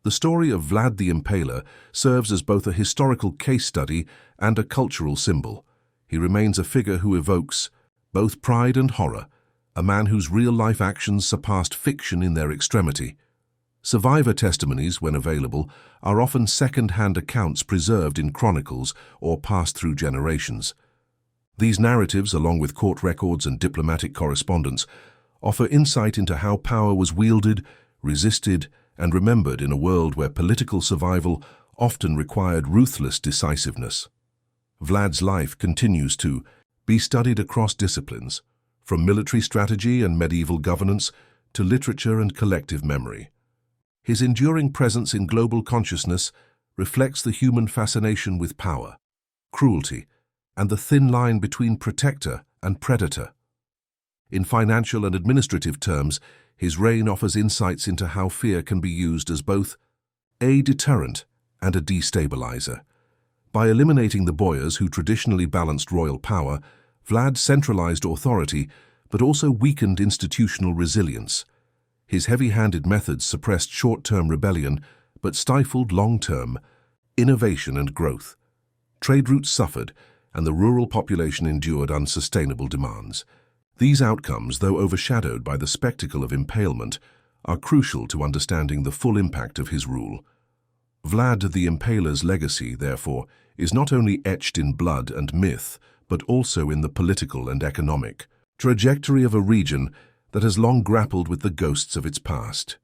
The story of Vlad the Impaler serves as both a historical case study and a cultural symbol. He remains a figure who evokes both pride and horror, a man whose real-life actions surpassed fiction in their extremity. Survivor testimonies, when available, are often second-hand accounts preserved in chronicles or passed through generations. These narratives, along with court records and diplomatic correspondence, offer insight into how power was wielded, resisted, and remembered in a world where political survival often required ruthless decisiveness. Vlad's life continues to be studied across disciplines, from military strategy and medieval governance to literature and collective memory. His enduring presence in global consciousness reflects the human fascination with power, cruelty, and the thin line between protector and predator. In financial and administrative terms, his reign offers insights into how fear can be used as both a deterrent and a destabilizer. By eliminating the boyars who traditionally balanced royal power, Vlad centralized authority but also weakened institutional resilience. His heavy-handed methods suppressed short-term rebellion but stifled long-term innovation and growth. Trade routes suffered, and the rural population endured unsustainable demands. These outcomes, though overshadowed by the spectacle of impalement, are crucial to understanding the full impact of his rule. Vlad the Impaler's legacy, therefore, is not only etched in blood and myth, but also in the political and economic trajectory of a region that has long grappled with the ghosts of its past.